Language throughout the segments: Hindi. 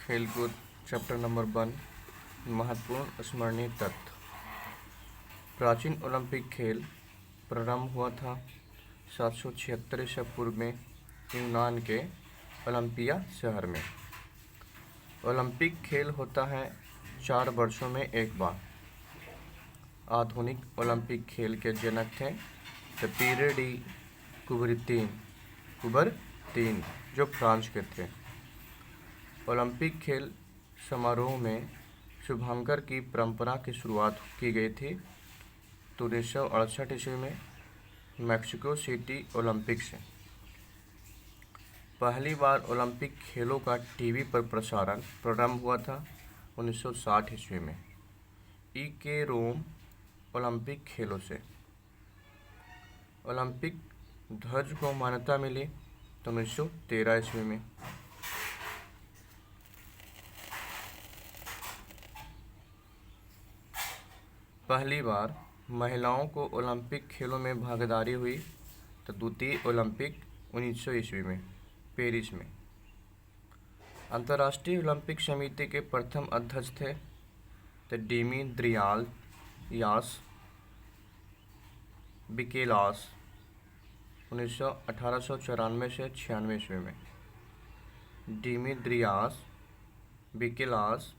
खेलकूद चैप्टर नंबर 1 महत्वपूर्ण स्मरणीय तथ्य। प्राचीन ओलंपिक खेल प्रारंभ हुआ था 776 ईसा पूर्व में यूनान के ओलंपिया शहर में। ओलंपिक खेल होता है 4 वर्षों में एक बार। आधुनिक ओलंपिक खेल के जनक थे पीरे डी कुबरतीन जो फ्रांस के थे। ओलंपिक खेल समारोह में शुभांकर की परंपरा की शुरुआत की गई थी 1968 ईस्वी में मैक्सिको सिटी ओलंपिक से। पहली बार ओलंपिक खेलों का टीवी पर प्रसारण प्रारंभ हुआ था 1960 ईस्वी में के रोम ओलंपिक खेलों से। ओलंपिक ध्वज को मान्यता मिली 1913 ईस्वी में। पहली बार महिलाओं को ओलंपिक खेलों में भागीदारी हुई तो द्वितीय ओलंपिक 1900 ईस्वी में पेरिस में। अंतर्राष्ट्रीय ओलंपिक समिति के प्रथम अध्यक्ष थे डिमित्रियास बिकेलास 1894 से 96 ईस्वी में। डिमित्रियास बिकेलास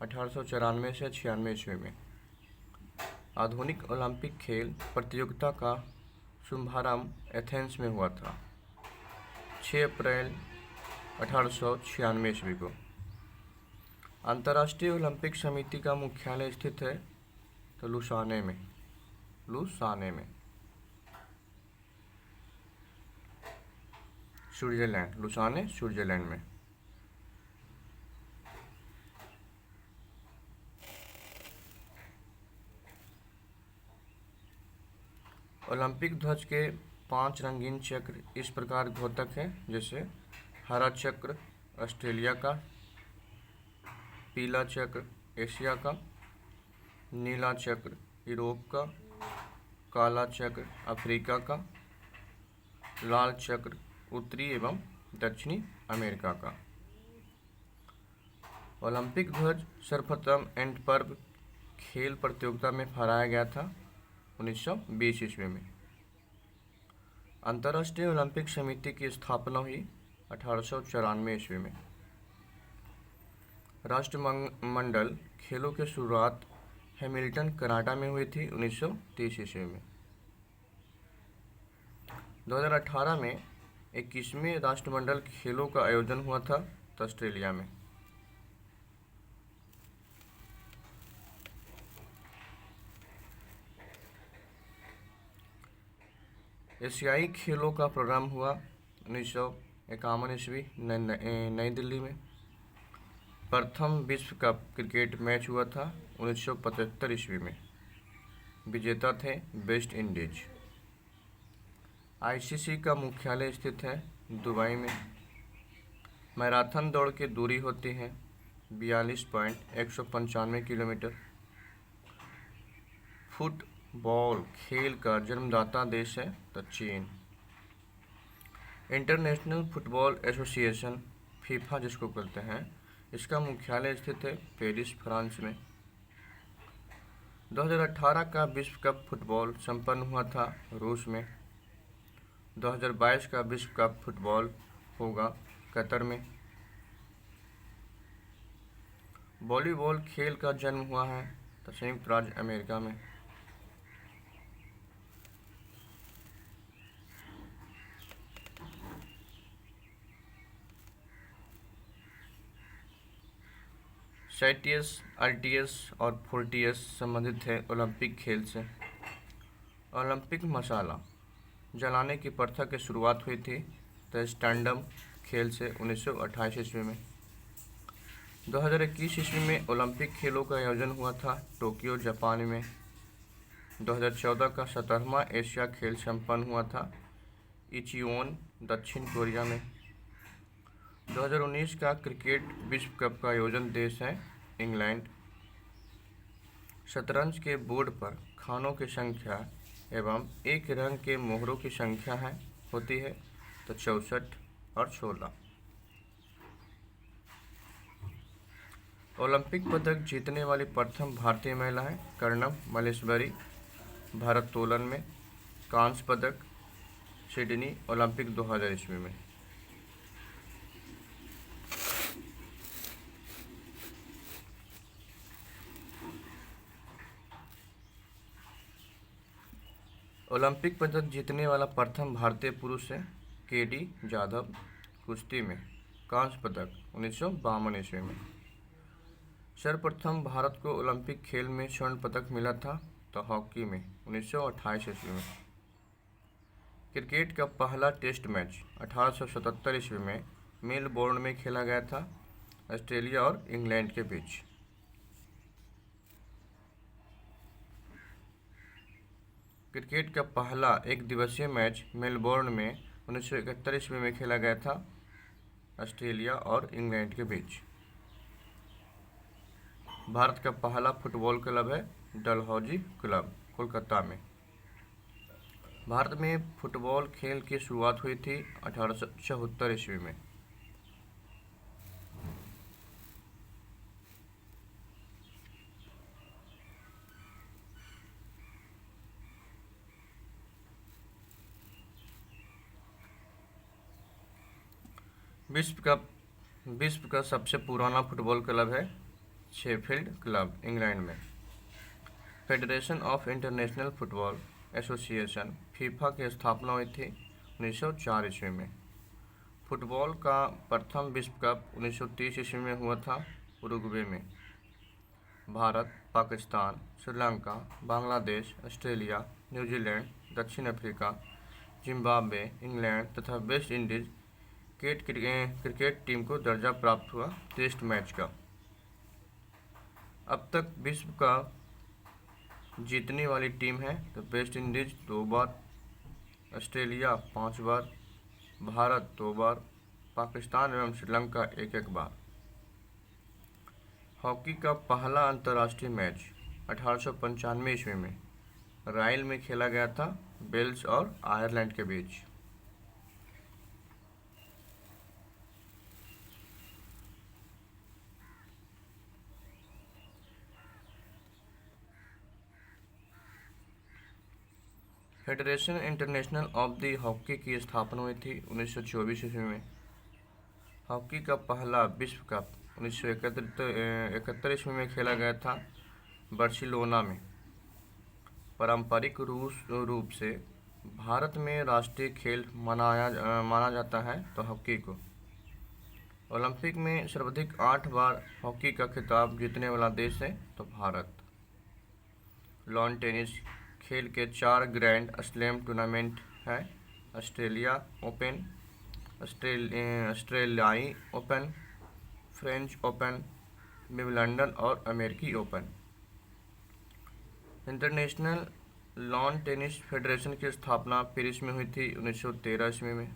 1894 से 96 ईस्वी में। आधुनिक ओलंपिक खेल प्रतियोगिता का शुभारंभ एथेंस में हुआ था 6 अप्रैल 1896 ईस्वी को। अंतर्राष्ट्रीय ओलंपिक समिति का मुख्यालय स्थित है तो लुसाने में स्विट्जरलैंड में। ओलंपिक ध्वज के 5 रंगीन चक्र इस प्रकार द्योतक हैं, जैसे हरा चक्र ऑस्ट्रेलिया का, पीला चक्र एशिया का, नीला चक्र यूरोप का, काला चक्र अफ्रीका का, लाल चक्र उत्तरी एवं दक्षिणी अमेरिका का। ओलंपिक ध्वज सर्वप्रथम एंटवर्प खेल प्रतियोगिता में फहराया गया था 1920 ईस्वी में। अंतर्राष्ट्रीय ओलंपिक समिति की स्थापना हुई 1894 ईस्वी में। राष्ट्रमंडल खेलों की शुरुआत हैमिल्टन कनाडा में हुई थी 1930 ईस्वी में। 2018 में 21वें राष्ट्रमंडल खेलों का आयोजन हुआ था ऑस्ट्रेलिया में। एशियाई खेलों का प्रारंभ हुआ 1951 ईस्वी नई दिल्ली में। प्रथम विश्व कप क्रिकेट मैच हुआ था 1975 ईस्वी में। विजेता थे वेस्ट इंडीज। आईसीसी का मुख्यालय स्थित है दुबई में। मैराथन दौड़ की दूरी होती है 42.195 किलोमीटर। फुटबॉल खेल का जन्मदाता देश है तो चीन। इंटरनेशनल फुटबॉल एसोसिएशन फीफा जिसको कहते हैं, इसका मुख्यालय स्थित है पेरिस फ्रांस में। 2018 का विश्व कप फुटबॉल संपन्न हुआ था रूस में। 2022 का विश्व कप फुटबॉल होगा कतर में। वॉलीबॉल खेल का जन्म हुआ है तो संयुक्त राज्य अमेरिका में। सैटियस, आरटीएस और फोर्टियस संबंधित है ओलंपिक खेल से। ओलंपिक मसाला जलाने की प्रथा की शुरुआत हुई थी तो स्टैंडम खेल से 1928 ईस्वी में। 2021 ईस्वी में ओलंपिक खेलों का आयोजन हुआ था टोक्यो जापान में। 2014 का 17वां एशिया खेल संपन्न हुआ था इचियोन दक्षिण कोरिया में। 2019 का क्रिकेट विश्व कप का आयोजन देश है इंग्लैंड। शतरंज के बोर्ड पर खानों की संख्या एवं एक रंग के मोहरों की संख्या होती है तो 64 और 16। ओलंपिक पदक जीतने वाली प्रथम भारतीय महिला है कर्णम मल्लेश्वरी, भारोत्तोलन में। कांस्य पदक सिडनी ओलंपिक 2000 ईस्वी में। ओलंपिक पदक जीतने वाला प्रथम भारतीय पुरुष है केडी जाधव, कुश्ती में। कांस्य पदक 1952 ईस्वी में। सर्वप्रथम भारत को ओलंपिक खेल में स्वर्ण पदक मिला था तो हॉकी में 1928 ईस्वी में। क्रिकेट का पहला टेस्ट मैच 1877 ईस्वी में मेलबोर्न में खेला गया था, ऑस्ट्रेलिया और इंग्लैंड के बीच। क्रिकेट का पहला एक दिवसीय मैच मेलबोर्न में 1971 ईस्वी में खेला गया था, ऑस्ट्रेलिया और इंग्लैंड के बीच। भारत का पहला फुटबॉल क्लब है डलहौजी क्लब, कोलकाता में। भारत में फुटबॉल खेल की शुरुआत हुई थी 1874 ईस्वी में। विश्व का सबसे पुराना फुटबॉल क्लब है शेफील्ड क्लब, इंग्लैंड में। Federation of international football association FIFA की स्थापना हुई थी 1904 ईस्वी में। फुटबॉल का प्रथम विश्व कप 1930 ईस्वी में हुआ था उरुग्वे में। भारत, पाकिस्तान, श्रीलंका, बांग्लादेश, ऑस्ट्रेलिया, न्यूजीलैंड, दक्षिण अफ्रीका, जिम्बाब्वे, इंग्लैंड तथा वेस्ट इंडीज क्रिकेट टीम को दर्जा प्राप्त हुआ टेस्ट मैच का। अब तक विश्व का जीतने वाली टीम है तो वेस्ट इंडीज 2 बार, ऑस्ट्रेलिया 5 बार, भारत 2 बार, पाकिस्तान एवं श्रीलंका 1-1 बार। हॉकी का पहला अंतर्राष्ट्रीय मैच 1895 ईस्वी में राइल में खेला गया था, वेल्स और आयरलैंड के बीच। Federation international of the hockey की स्थापना हुई थी 1924 ईस्वी में। हॉकी का पहला विश्व कप 1971 ईस्वी में खेला गया था बार्सिलोना में। पारंपरिक रूप से भारत में राष्ट्रीय खेल माना जाता है तो हॉकी को। ओलंपिक में सर्वाधिक 8 बार हॉकी का खिताब जीतने वाला देश है तो भारत। लॉन टेनिस खेल के 4 ग्रैंड स्लैम टूर्नामेंट हैं ऑस्ट्रेलिया ओपन, ऑस्ट्रेलियाई ओपन, फ्रेंच ओपन, विंबलडन और अमेरिकी open. International lawn tennis federation की स्थापना पेरिस में हुई थी 1913 ईस्वी में।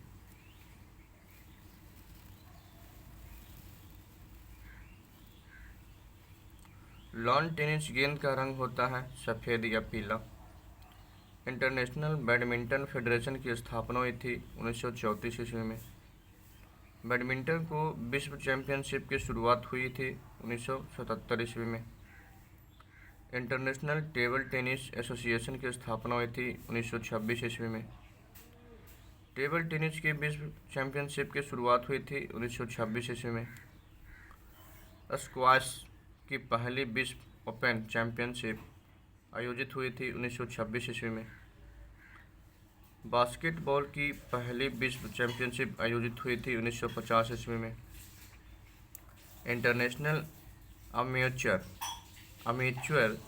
लॉन टेनिस गेंद का रंग होता है सफ़ेद या पीला। इंटरनेशनल बैडमिंटन फेडरेशन की स्थापना हुई थी 1934 ईस्वी में। बैडमिंटन को विश्व चैंपियनशिप की शुरुआत हुई थी 1977 ईस्वी में। इंटरनेशनल टेबल टेनिस एसोसिएशन की स्थापना हुई थी 1926 ईस्वी में। टेबल टेनिस की विश्व चैंपियनशिप की शुरुआत हुई थी 1926 ईस्वी में। स्क्वैश की पहली विश्व ओपन चैंपियनशिप आयोजित हुई थी 1926 ईस्वी में। बास्केटबॉल की पहली विश्व चैंपियनशिप आयोजित हुई थी 1950 ईस्वी में। इंटरनेशनल अमेच्योर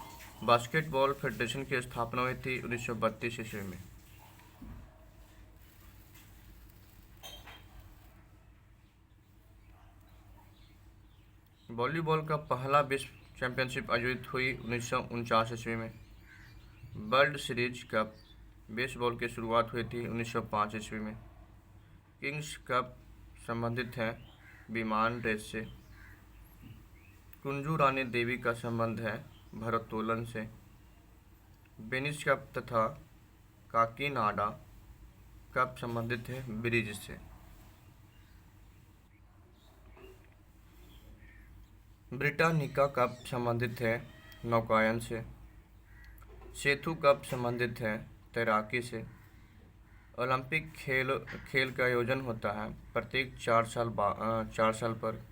बास्केटबॉल फेडरेशन की स्थापना हुई थी 1932 ईस्वी में। वॉलीबॉल का पहला विश्व चैंपियनशिप आयोजित हुई 1949 ईस्वी में। वर्ल्ड सीरीज कप बेसबॉल की शुरुआत हुई थी 1905 ईस्वी में। किंग्स कप संबंधित है विमान रेस से। कुंजू रानी देवी का संबंध है भारोत्तोलन से। वेनिस कप तथा काकीनाडा कप संबंधित है ब्रिज से। ब्रिटानिका कप संबंधित है नौकायन से। सेतु कप संबंधित है तैराकी से। ओलंपिक खेल का आयोजन होता है प्रत्येक 4 साल पर।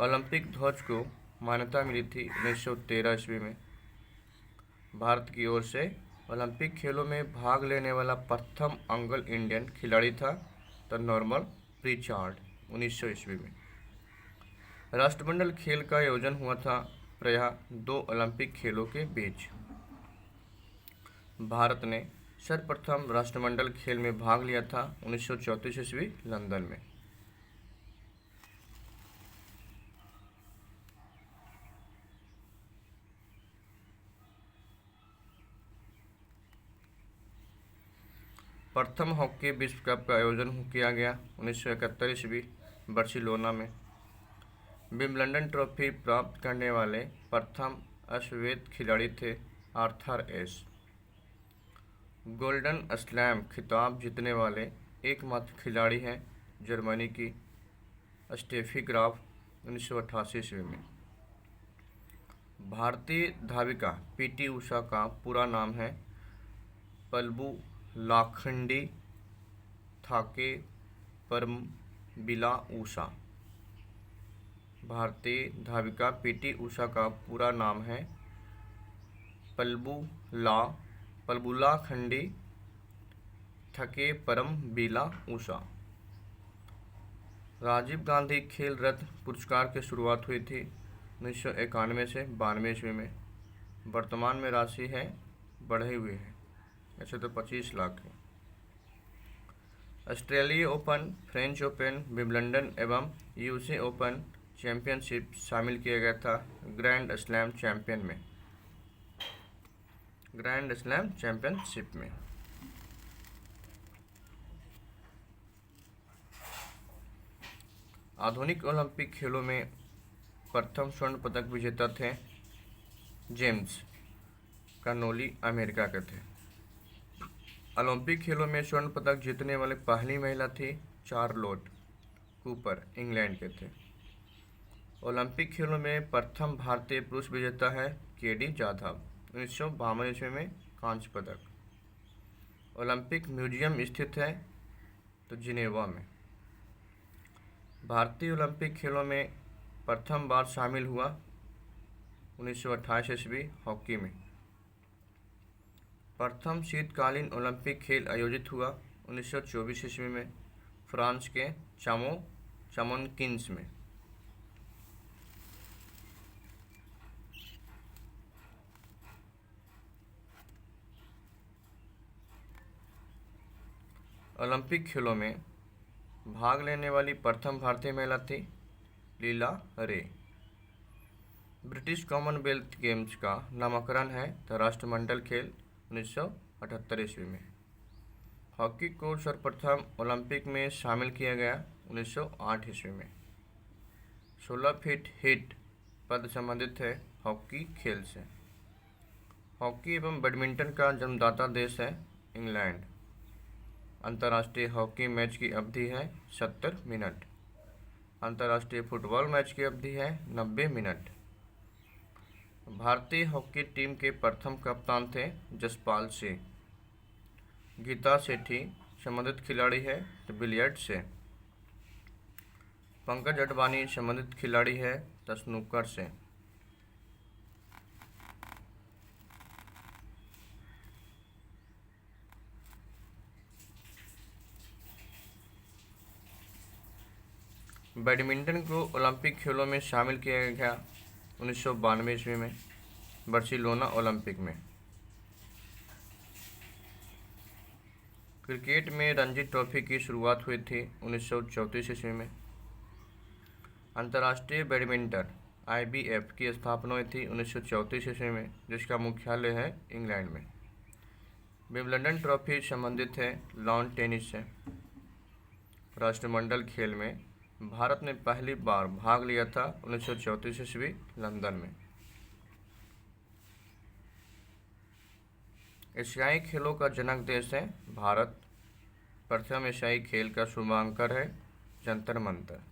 ओलंपिक ध्वज को मान्यता मिली थी 1913 ईस्वी में। भारत की ओर से ओलंपिक खेलों में भाग लेने वाला प्रथम एंग्लो इंडियन खिलाड़ी था द नॉर्मन प्रीचार्ड 1900 ईस्वी में। राष्ट्रमंडल खेल का आयोजन हुआ था प्रायः 2 ओलंपिक खेलों के बीच। भारत ने सर्वप्रथम राष्ट्रमंडल खेल में भाग लिया था 1934 ईस्वी लंदन में। प्रथम हॉकी विश्व कप का आयोजन किया गया 1971 ईस्वी बार्सिलोना में। विंबलडन ट्रॉफी प्राप्त करने वाले प्रथम अश्वेत खिलाड़ी थे आर्थर एश। गोल्डन स्लैम खिताब जीतने वाले एकमात्र खिलाड़ी हैं जर्मनी की स्टेफी ग्राफ 1988 ईस्वी में। भारतीय धाविका पीटी उषा का पूरा नाम है पल्लबुलाखंडी थाके परमबिला उषा। भारतीय धाविका पीटी उषा का पूरा नाम है पल्लबुलाखंडी थके परमबिला उषा। राजीव गांधी खेल रत्न पुरस्कार की शुरुआत हुई थी 1991 से 92 ईस्वी में। वर्तमान में राशि है बढ़े हुए है, ऐसे तो 25 लाख है। Australia open, French open, Wimbledon एवं यूएसए ओपन चैंपियनशिप शामिल किया गया था ग्रैंड स्लैम चैंपियनशिप में। आधुनिक ओलंपिक खेलों में प्रथम स्वर्ण पदक विजेता थे जेम्स कार्नोली अमेरिका के थे। ओलंपिक खेलों में स्वर्ण पदक जीतने वाली पहली महिला थी चार्लोट कूपर इंग्लैंड के थे। ओलंपिक खेलों में प्रथम भारतीय पुरुष विजेता है केडी जाधव 1952 ईस्वी में कांस्य पदक। ओलंपिक म्यूजियम स्थित है तो जिनेवा में। भारतीय ओलंपिक खेलों में प्रथम बार शामिल हुआ 1928 ईस्वी हॉकी में। प्रथम शीतकालीन ओलंपिक खेल आयोजित हुआ 1924 ईस्वी में फ्रांस के चामोनकिन्स में। ओलंपिक खेलों में भाग लेने वाली प्रथम भारतीय महिला थी लीला रे। ब्रिटिश कॉमनवेल्थ गेम्स का नामकरण है तो राष्ट्रमंडल खेल 1978 ईस्वी में। हॉकी को सर्वप्रथम ओलंपिक में शामिल किया गया 1908 ईस्वी में। 16 फीट हिट पद संबंधित है हॉकी खेल से। हॉकी एवं बैडमिंटन का जन्मदाता देश है इंग्लैंड। अंतर्राष्ट्रीय हॉकी मैच की अवधि है 70 मिनट। अंतर्राष्ट्रीय फुटबॉल मैच की अवधि है 90 मिनट। भारतीय हॉकी टीम के प्रथम कप्तान थे जसपाल सिंह। गीता सेठी संबंधित खिलाड़ी है तो बिलियर्ड से। पंकज अडवाणी संबंधित खिलाड़ी है तो स्नूकर से। बैडमिंटन को ओलंपिक खेलों में शामिल किया गया 1992 ईस्वी में बार्सिलोना ओलंपिक में। क्रिकेट में रणजी ट्रॉफी की शुरुआत हुई थी 1934 ईस्वी में। अंतर्राष्ट्रीय बैडमिंटन IBF की स्थापना हुई थी 1934 ईस्वी में, जिसका मुख्यालय है इंग्लैंड में। विंबलडन ट्रॉफी संबंधित है लॉन टेनिस से। राष्ट्रमंडल खेल में भारत ने पहली बार भाग लिया था 1934 ईस्वी लंदन में। एशियाई खेलों का जनक देश है भारत। प्रथम एशियाई खेल का शुभांकर है जंतर मंतर।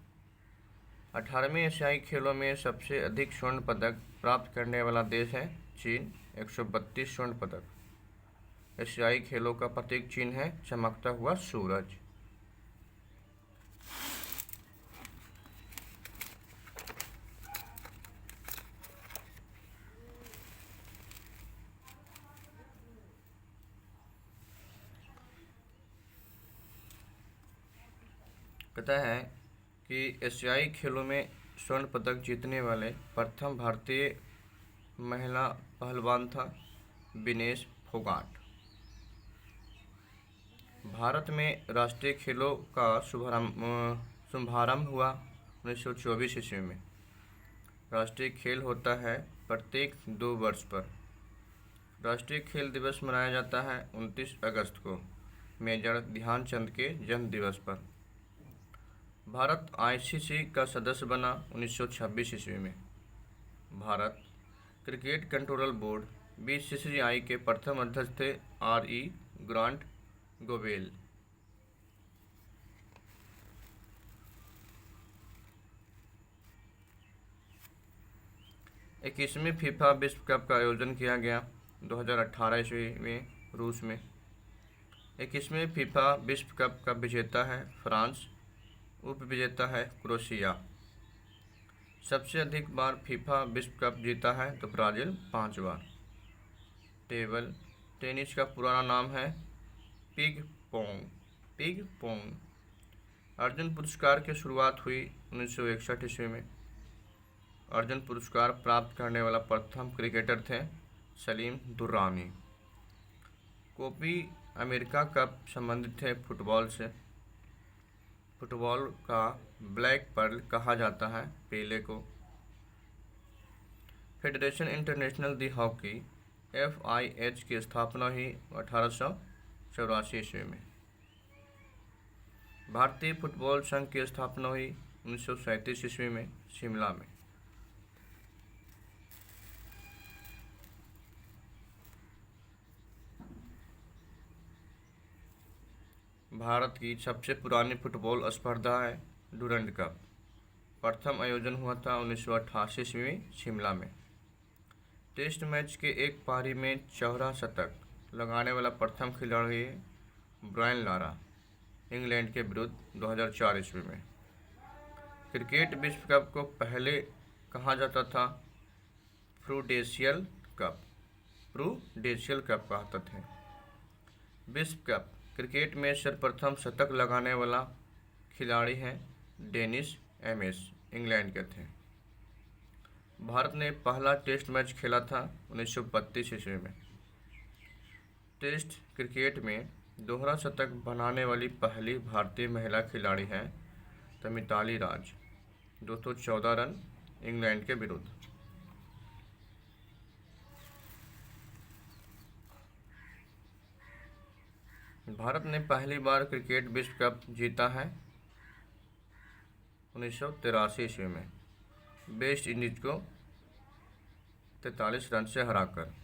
18वें एशियाई खेलों में सबसे अधिक स्वर्ण पदक प्राप्त करने वाला देश है चीन, 132 स्वर्ण पदक। एशियाई खेलों का प्रतीक चिन्ह है चमकता हुआ सूरज। कहता है कि एशियाई खेलों में स्वर्ण पदक जीतने वाले प्रथम भारतीय महिला पहलवान था विनेश फोगाट। भारत में राष्ट्रीय खेलों का शुभारंभ हुआ 1924 ईस्वी में। राष्ट्रीय खेल होता है प्रत्येक 2 वर्ष पर। राष्ट्रीय खेल दिवस मनाया जाता है 29 अगस्त को, मेजर ध्यानचंद के जन्म दिवस पर। भारत आईसीसी का सदस्य बना 1926 ईस्वी में। Bharat cricket control board BCCI के प्रथम अध्यक्ष थे आर.ई. ग्रांट गोवेल। इक्कीसवीं फीफा विश्व कप का आयोजन किया गया 2018 ईस्वी में रूस में। 21वें फीफा विश्व कप का विजेता है फ्रांस, उप विजेता है क्रोएशिया। सबसे अधिक बार फीफा विश्व कप जीता है तो ब्राज़ील 5 बार। टेबल टेनिस का पुराना नाम है पिग पोंग। अर्जुन पुरस्कार की शुरुआत हुई 1961 ईस्वी में। अर्जुन पुरस्कार प्राप्त करने वाला प्रथम क्रिकेटर थे Salim Durrani. Copy America cup संबंधित थे फुटबॉल से। फुटबॉल का ब्लैक पर्ल कहा जाता है पेले को। फेडरेशन इंटरनेशनल दी हॉकी FIH की स्थापना हुई 1884 ईस्वी में। भारतीय फुटबॉल संघ की स्थापना हुई 1937 ईस्वी में शिमला में। भारत की सबसे पुरानी फुटबॉल स्पर्धा है डूरंड कप। प्रथम आयोजन हुआ था 1988 ईस्वी में शिमला में। टेस्ट मैच के एक पारी में चौरा शतक लगाने वाला प्रथम खिलाड़ी ब्रायन लारा, इंग्लैंड के विरुद्ध 2004 ईस्वी में। क्रिकेट विश्व कप को पहले कहा जाता था प्रूडेंशियल कप कहते थे। विश्व कप क्रिकेट में सर्वप्रथम शतक लगाने वाला खिलाड़ी हैं डेनिस एमिस, इंग्लैंड के थे। भारत ने पहला टेस्ट मैच खेला था 1932 ईस्वी में। टेस्ट क्रिकेट में दोहरा शतक बनाने वाली पहली भारतीय महिला खिलाड़ी हैं मिताली राज, 214 रन, इंग्लैंड के विरुद्ध। भारत ने पहली बार क्रिकेट विश्व कप जीता है 1983 ईस्वी में वेस्ट इंडीज को 43 रन से हराकर।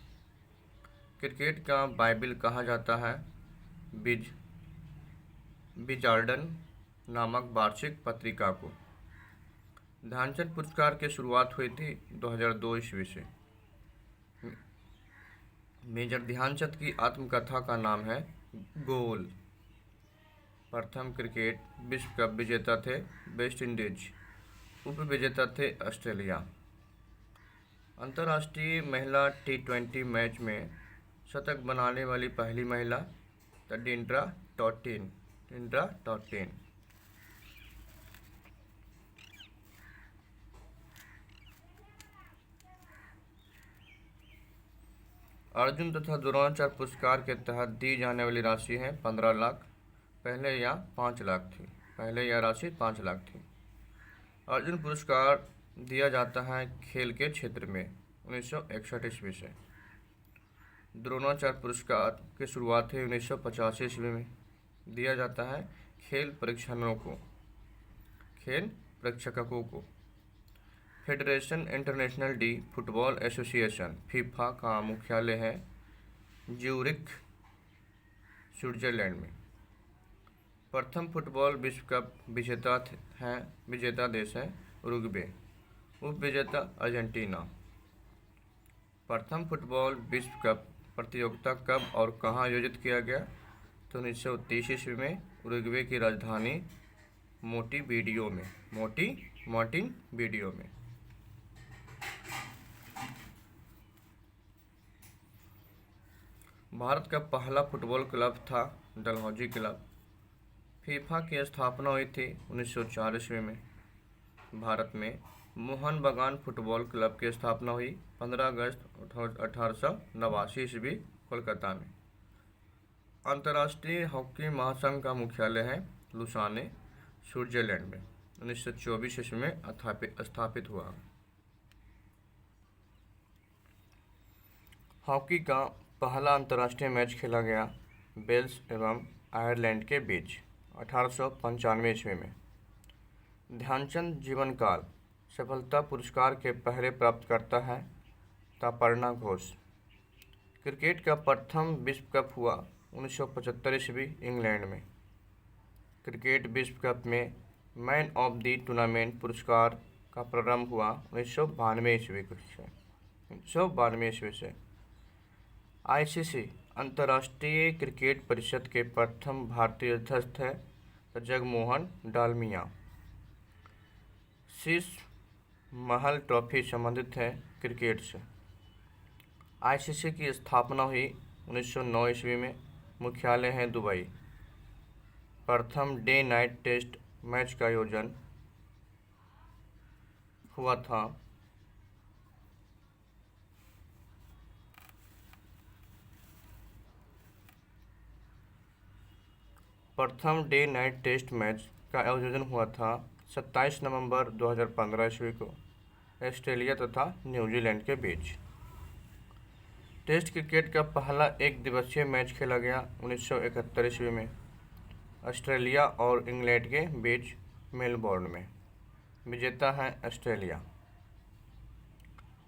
क्रिकेट का बाइबिल कहा जाता है विजार्डन नामक वार्षिक पत्रिका को। ध्यानचंद पुरस्कार की शुरुआत हुई थी 2002 ईस्वी से। मेजर ध्यानचंद की आत्मकथा का नाम है गोल। प्रथम क्रिकेट विश्व कप विजेता थे वेस्ट इंडीज, उप विजेता थे ऑस्ट्रेलिया। अंतर्राष्ट्रीय महिला T20 मैच में शतक बनाने वाली पहली महिला डिंड्रा टॉटिन। अर्जुन तथा द्रोणाचार्य पुरस्कार के तहत दी जाने वाली राशि है 15 लाख। पहले यह 5 लाख थी। राशि 5 लाख थी। अर्जुन पुरस्कार दिया जाता है खेल के क्षेत्र में 1961 ईस्वी से। द्रोणाचार्य पुरस्कार की शुरुआत है 1950 ईस्वी में। दिया जाता है खेल परीक्षकों को। Federation international D football association FIFA का मुख्यालय है ज्यूरिख, स्विट्जरलैंड में। प्रथम फुटबॉल विश्व कप विजेता देश है उरुग्वे। उप विजेता अर्जेंटीना। प्रथम फुटबॉल विश्व कप प्रतियोगिता कब और कहाँ आयोजित किया गया? तो 1930 ईस्वी में उरुग्वे की राजधानी मोंटेवीडियो में। भारत का पहला फुटबॉल क्लब था डलहौजी क्लब। फीफा की स्थापना हुई थी 1904 ईस्वी में। भारत में मोहन बागान फुटबॉल क्लब की स्थापना हुई 15 अगस्त 1889 ईस्वी कोलकाता में। अंतर्राष्ट्रीय हॉकी महासंघ का मुख्यालय है लुसाने, स्विट्जरलैंड में। 1924 ईस्वी में स्थापित हुआ। हॉकी का पहला अंतर्राष्ट्रीय मैच खेला गया वेल्स एवं आयरलैंड के बीच 1895 ईस्वी में। ध्यानचंद जीवन काल सफलता पुरस्कार के पहले प्राप्तकर्ता है तापर्ना घोष। क्रिकेट का प्रथम विश्व कप हुआ 1975 ईस्वी इंग्लैंड में। क्रिकेट विश्व कप में मैन ऑफ द टूर्नामेंट पुरस्कार का प्रारंभ हुआ 1992 ईस्वी से। आईसीसी अंतर्राष्ट्रीय क्रिकेट परिषद के प्रथम भारतीय अध्यक्ष है जगमोहन डालमिया। शीश महल ट्रॉफी संबंधित है क्रिकेट से। आईसीसी की स्थापना हुई 1909 ईस्वी में। मुख्यालय है दुबई। प्रथम डे नाइट टेस्ट मैच का आयोजन हुआ था प्रथम डे नाइट टेस्ट मैच का आयोजन हुआ था 27 नवंबर 2015 ईस्वी को ऑस्ट्रेलिया तथा न्यूजीलैंड के बीच। टेस्ट क्रिकेट का पहला एक दिवसीय मैच खेला गया 1971 ईस्वी में ऑस्ट्रेलिया और इंग्लैंड के बीच मेलबोर्न में। विजेता है ऑस्ट्रेलिया।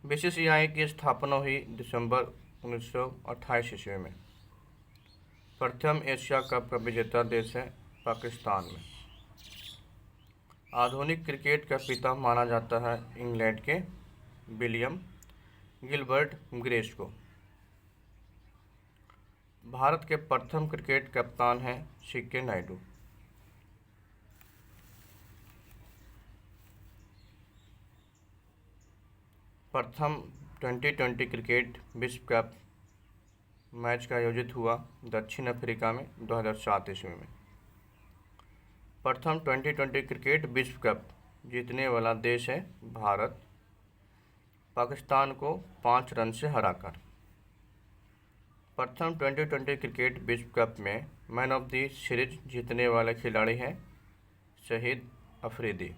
बीसीसीआई की स्थापना हुई दिसंबर 1928 ईस्वी में। प्रथम एशिया कप का विजेता देश है पाकिस्तान में। आधुनिक क्रिकेट का पिता माना जाता है इंग्लैंड के विलियम गिलबर्ट ग्रेस को। भारत के प्रथम क्रिकेट कप्तान हैं सीके नायडू। प्रथम 2020 क्रिकेट विश्व कप मैच का आयोजित हुआ दक्षिण अफ्रीका में 2007 ईस्वी में। प्रथम 2020 क्रिकेट विश्व कप जीतने वाला देश है भारत, पाकिस्तान को 5 रन से हराकर। प्रथम 2020 क्रिकेट विश्व कप में मैन ऑफ द सीरीज जीतने वाले खिलाड़ी हैं शहीद अफरीदी।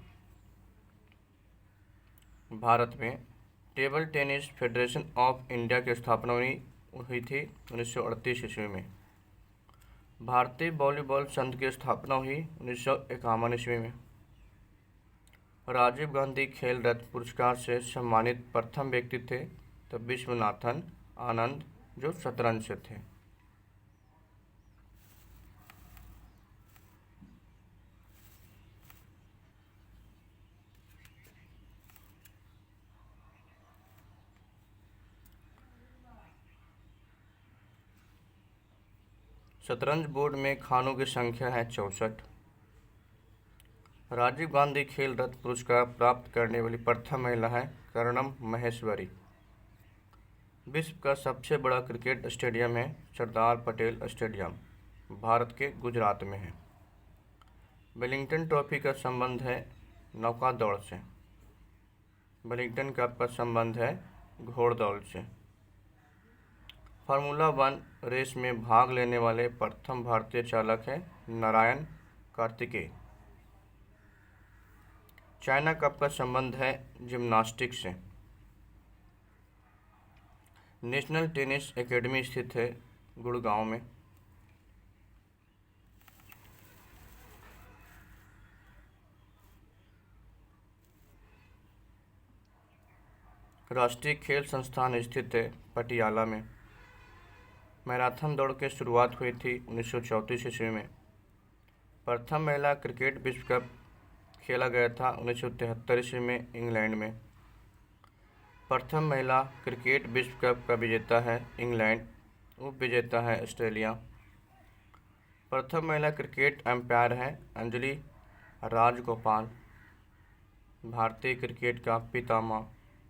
भारत में table tennis federation of India की स्थापना हुई थी 1938 ईस्वी में। भारतीय वॉलीबॉल संघ की स्थापना हुई 1951 ईस्वी में। राजीव गांधी खेल रत्न पुरस्कार से सम्मानित प्रथम व्यक्ति थे तब विश्वनाथन आनंद जो शतरंज से थे। शतरंज बोर्ड में खानों की संख्या है 64। राजीव गांधी खेल रत्न पुरस्कार प्राप्त करने वाली प्रथम महिला है कर्णम महेश्वरी। विश्व का सबसे बड़ा क्रिकेट स्टेडियम है सरदार पटेल स्टेडियम, भारत के गुजरात में है। वेलिंगटन ट्रॉफी का संबंध है नौका दौड़ से। वेलिंगटन कप का संबंध है घोड़दौड़ से। फार्मूला 1 रेस में भाग लेने वाले प्रथम भारतीय चालक हैं नारायण कार्तिकेय। चाइना कप का संबंध है जिम्नास्टिक्स से। नेशनल टेनिस एकेडमी स्थित है गुड़गांव में। राष्ट्रीय खेल संस्थान स्थित है पटियाला में। मैराथन दौड़ की शुरुआत हुई थी 1934 ईस्वी में। प्रथम महिला क्रिकेट विश्व कप खेला गया था 1973 ईस्वी में इंग्लैंड में। प्रथम महिला क्रिकेट विश्व कप का विजेता है इंग्लैंड, उप विजेता है ऑस्ट्रेलिया। प्रथम महिला क्रिकेट अंपायर है अंजलि राजगोपाल। भारतीय क्रिकेट का पितामह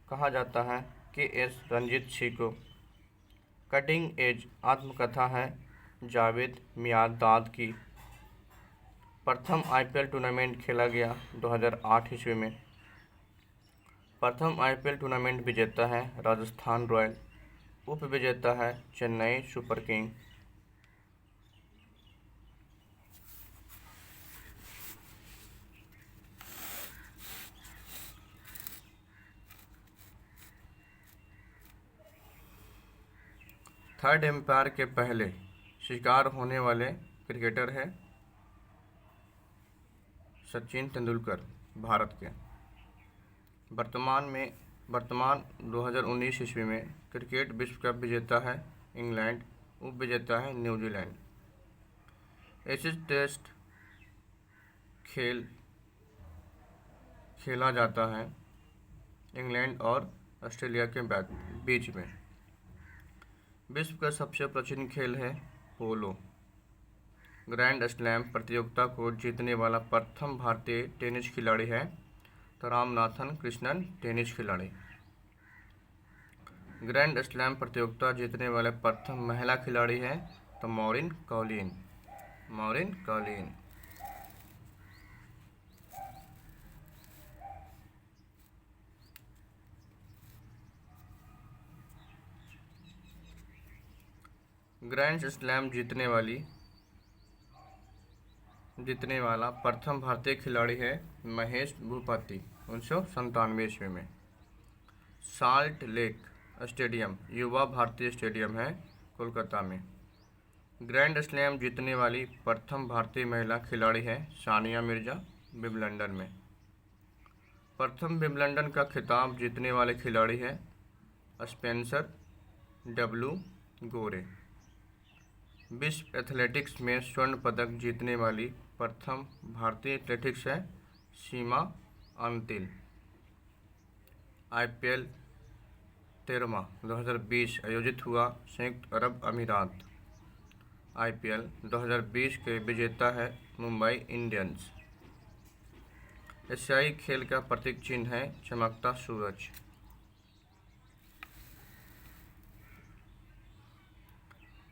कहा जाता है के.एस. रंजीत सिंह को। कटिंग एज आत्मकथा है जावेद मियांदाद की। प्रथम आईपीएल टूर्नामेंट खेला गया 2008 ईस्वी में। प्रथम आईपीएल टूर्नामेंट विजेता है राजस्थान रॉयल, उप विजेता है Chennai super king. Third umpire के पहले शिकार होने वाले क्रिकेटर है सचिन तेंदुलकर, भारत के। वर्तमान 2019 ईस्वी में क्रिकेट विश्व कप विजेता है इंग्लैंड, उप विजेता है न्यूजीलैंड। एशेज टेस्ट खेला जाता है इंग्लैंड और ऑस्ट्रेलिया के बीच में। विश्व का सबसे प्राचीन खेल है पोलो। ग्रैंड स्लैम प्रतियोगिता को जीतने वाला प्रथम भारतीय टेनिस खिलाड़ी है तो रामनाथन कृष्णन, टेनिस खिलाड़ी। ग्रैंड स्लैम प्रतियोगिता जीतने वाले प्रथम महिला खिलाड़ी है तो मॉरिन कॉलिन। ग्रैंड स्लैम जीतने वाला प्रथम भारतीय खिलाड़ी है महेश भूपति, 1997 ईस्वी में। साल्ट लेक स्टेडियम युवा भारतीय स्टेडियम है कोलकाता में। ग्रैंड स्लैम जीतने वाली प्रथम भारतीय महिला खिलाड़ी है सानिया मिर्जा, विंबलडन में। प्रथम विंबलडन का खिताब जीतने वाले खिलाड़ी है स्पेंसर डब्ल्यू गोरे। विश्व एथलेटिक्स में स्वर्ण पदक जीतने वाली प्रथम भारतीय एथलेटिक्स है सीमा अंतिल। आईपीएल 13वां 2020 आयोजित हुआ संयुक्त अरब अमीरात। आईपीएल 2020 के विजेता है मुंबई इंडियंस। एशियाई खेल का प्रतीक चिन्ह है चमकता सूरज।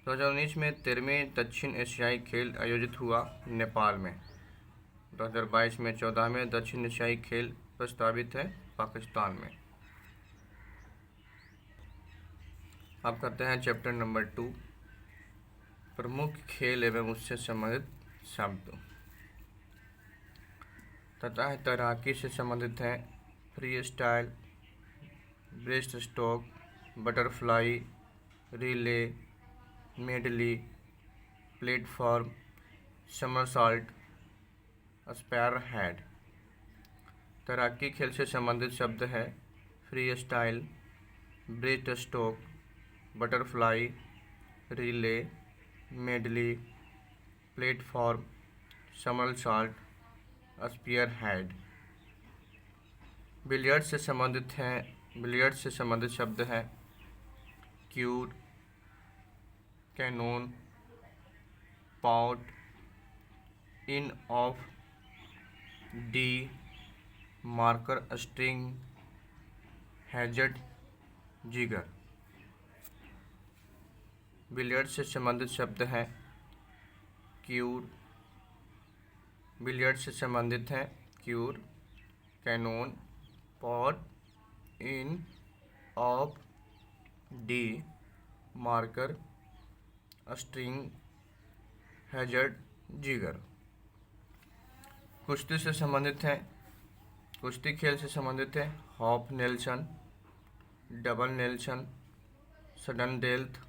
2019 में 13वें दक्षिण एशियाई खेल आयोजित हुआ नेपाल में। 2022 में 14वें दक्षिण एशियाई खेल प्रस्तावित है पाकिस्तान में। अब करते हैं चैप्टर नंबर 2, प्रमुख खेल एवं उससे संबंधित शब्द तथा तैराकी से संबंधित हैं freestyle, breaststroke, butterfly, relay, medley, platform, somersault, spearhead. तैराकी खेल से संबंधित शब्द है freestyle, breaststroke, butterfly, relay, medley, platform, somersault, spearhead. Billiards से संबंधित शब्द हैं cue, cannon, pot, in off, D, marker, string, hazard, jigger. Billiards से संबंधित शब्द हैं cue, cannon, pot, in, off, D, marker, string, hazard, jigger. कुश्ती खेल से संबंधित है half Nelson, double Nelson, sudden death,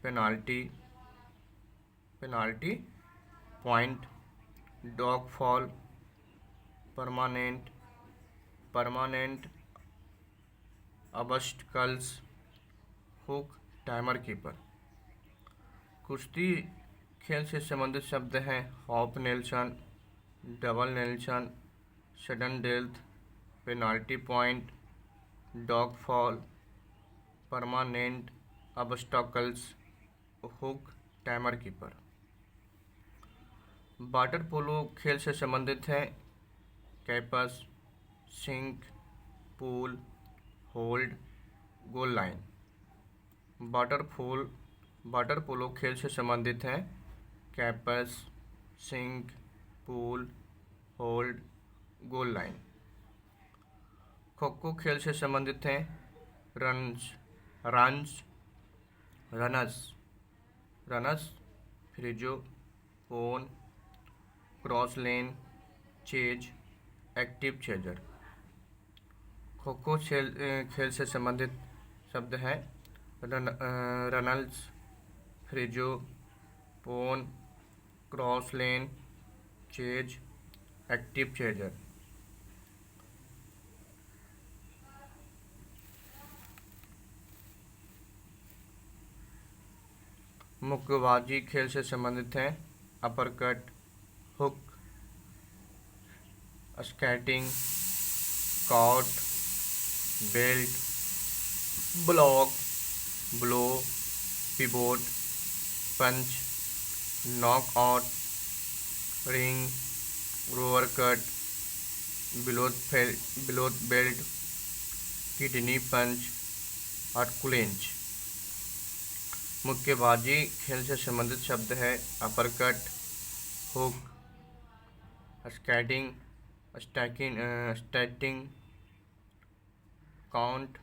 penalty point, dog fall, permanent obstacles, hook, timer keeper. कुश्ती खेल से संबंधित शब्द हैं half Nelson, double Nelson, sudden death, penalty point, dog fall, permanent obstacles, hook, timer keeper. Water polo खेल से संबंधित है caps, sink, pool, hold, goal line. Water polo खेल से संबंधित है caps, sink, pool, hold, goal line. Kho kho खेल से संबंधित हैं रन्स रन्स रनर्स रनर्स फ्रिजो, पोन, cross lane, chase, active chaser. Kho kho खेल से संबंधित शब्द है रनल्स, फ्रिजो, पोन, cross lane, chase, active chaser. मुक्केबाजी खेल से संबंधित हैं अपरकट, हुक, स्केटिंग, कॉट, belt, block, blow, pivot, punch, knockout, ring, रोअर cut, below the belt, kidney punch और क्लिंच। मुक्केबाजी खेल से संबंधित शब्द है अपरकट, हुक, स्केटिंग, स्टैटिंग, count,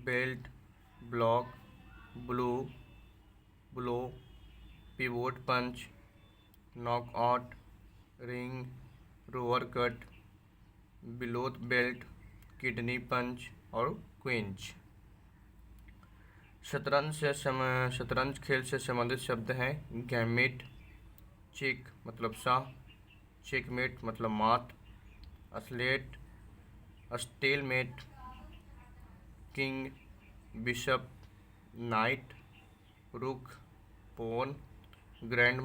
belt, block, blow, pivot punch, knockout, ring, रोअर cut, below the belt, kidney punch और क्विंच। शतरंज खेल से संबंधित शब्द हैं गैमिट, चेक मतलब शाह, चेकमेट मतलब मात, slate, stalemate, king, bishop, knight, rook, pawn, grand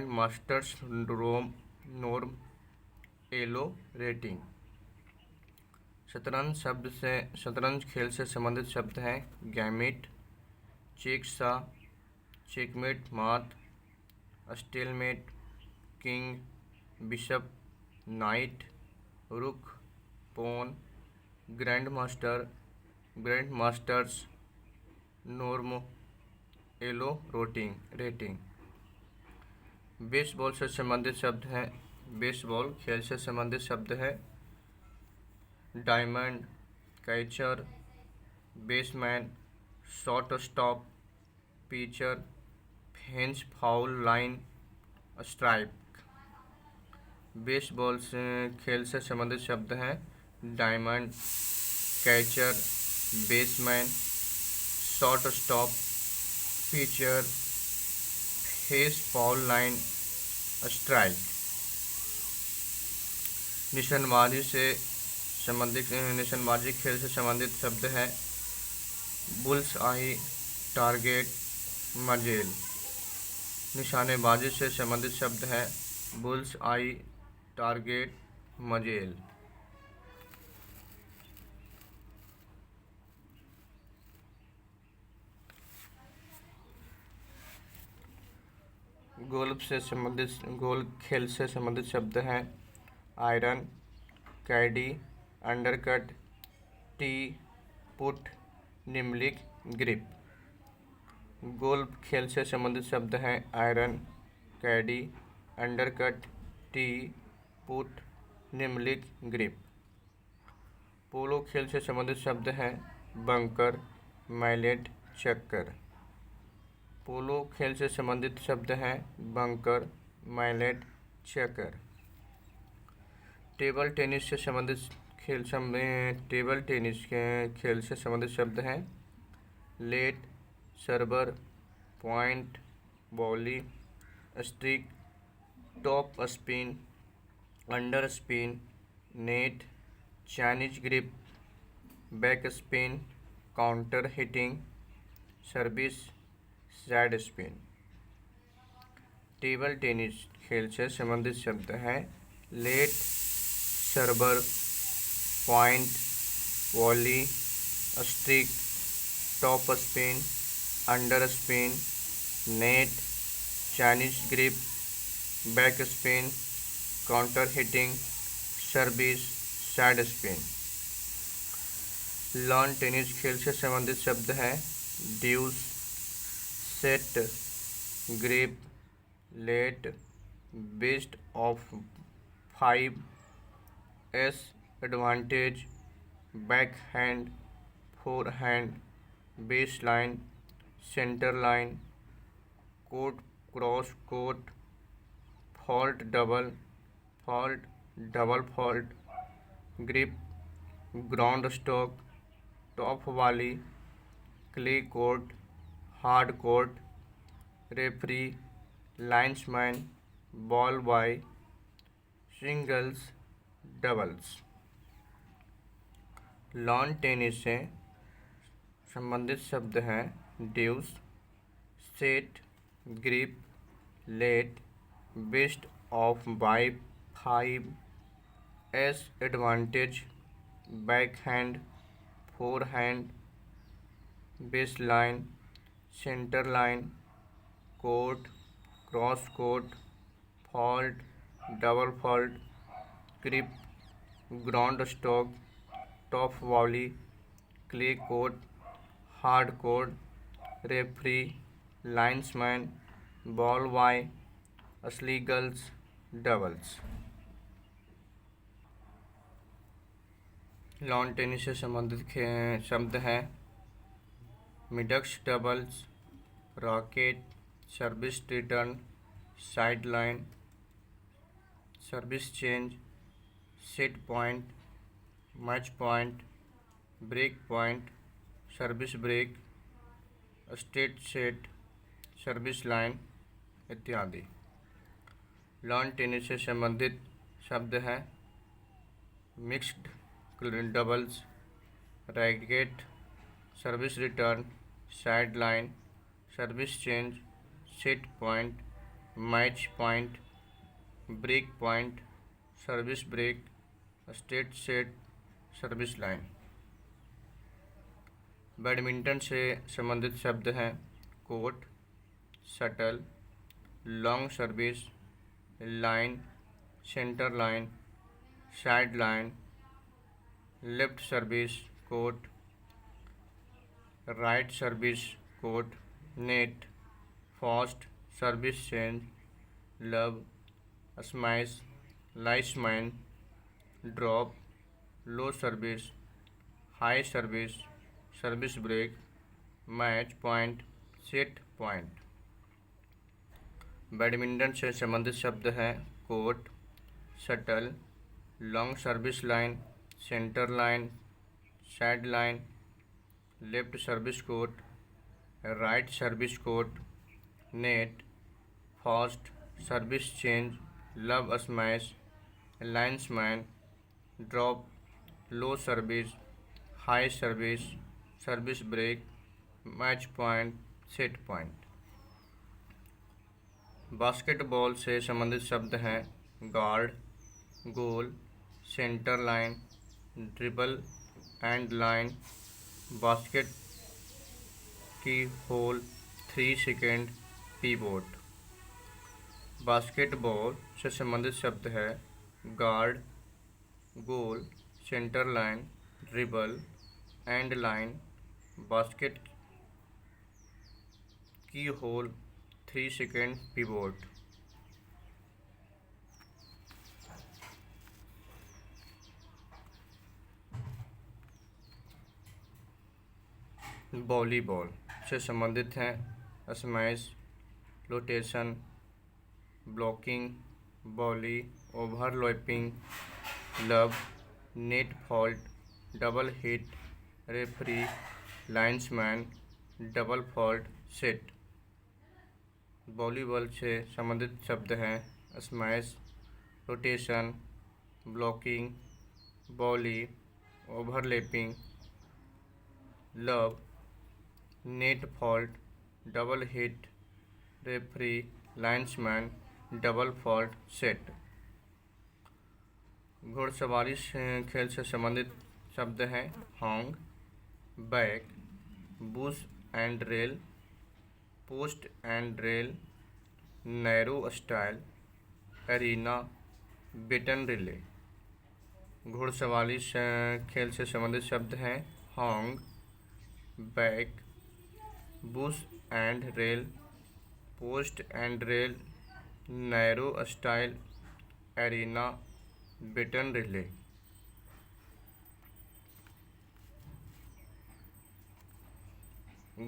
masters norm, Elo, rating. शतरंज खेल से संबंधित शब्द हैं गैमिट, चेक शाह, चेकमेट मात, stalemate, king, bishop, knight, rook, pawn, grand masters norm, Elo, rating. Baseball से संबंधित शब्द हैं बेसबॉल खेल से संबंधित शब्द है diamond, catcher, baseman, short stop, pitcher, fence, foul line, strike. Baseball से खेल से संबंधित शब्द हैं diamond, catcher, baseman, short stop, pitcher, fence, foul line, strike. निशानबाजी खेल से संबंधित शब्द है बुल्स आई, टारगेट, मजेल। निशानेबाजी से संबंधित शब्द है bull's eye, target, muzzle. Golf खेल से संबंधित शब्द हैं iron, caddie, undercut, tee, putt, निम्नलिख, ग्रिप। गोल्फ खेल से संबंधित शब्द हैं iron, caddie, undercut, tee, putt, निम्नलिख, ग्रिप। पोलो खेल से संबंधित शब्द हैं बंकर, मैलेट, चक्कर। पोलो खेल से संबंधित शब्द हैं बंकर, मैलेट, चक्कर। टेबल टेनिस से संबंधित खेल से संबंधित शब्द हैं लेट, सर्वर, पॉइंट, बॉली, स्ट्रिक, top spin, under spin, net, Chinese grip, back spin, counter hitting, service, side spin. Table tennis खेल से संबंधित शब्द हैं लेट, सर्वर, पॉइंट, वॉली, स्ट्रिक, top spin, under spin, net, Chinese grip, back spin, counter hitting, service, side spin. Lawn tennis खेल से संबंधित शब्द हैं deuce, set, grip, let, best of 5, ace, advantage, backhand, forehand, baseline, centre line, court, cross court, fault, double fault, grip, ground stroke, top volley, clay court, hard court, referee, linesman, ball boy, singles, doubles. Lawn tennis से संबंधित शब्द हैं deuce, set, grip, let, best of by 5, ace, advantage, backhand, forehand, baseline, centre line, court, cross court, fault, double fault, grip, ground stroke, top volley, clay court, hard court, referee, linesman, ball boy, singles, doubles. Lawn tennis से संबंधित शब्द हैं mixed doubles, racket, service return, side line, service change, set point, match point, break point, service break, straight set, service line इत्यादि। लॉन टेनिस से संबंधित शब्द हैं mixed doubles, racket, service return, side line, service change, set point, match point, break point, service break, straight set, service line. Badminton से संबंधित शब्द हैं court, shuttle, long service, line, centre line, side line, left service court, right service court, net, fast, service change, love, smash, linesman, drop, low service, high service, service break, match point, set point. Badminton से संबंधित शब्द हैं court, shuttle, long service line, centre line, side line, left service court, right service court, net, fast, service change, love smash, linesman, drop, low service, high service, service break, match point, set point. Basketball से संबंधित शब्द हैं guard, goal, centre line, dribble end line, basket की होल, 3 सेकेंड, पीवोट। बास्केटबॉल से संबंधित शब्द है guard, goal, centre line, dribble end line, basket की होल, 3 सेकेंड, पीवोट। वॉलीबॉल से संबंधित हैं smash, rotation, blocking, volley, overlapping, love, net fault, double hit, referee, linesman, double fault, set. Volleyball से संबंधित शब्द हैं smash, rotation, blocking, volley, overlapping, love, net fault, double hit, referee, linesman, double fault, set. घुड़सवारी खेल से संबंधित शब्द हैं hog, back, bush and rail, post and rail, narrow stile, arena, baton relay. घुड़सवारी खेल से संबंधित शब्द हैं hog, back, bush and rail, post and rail, narrow stile, arena, baton relay.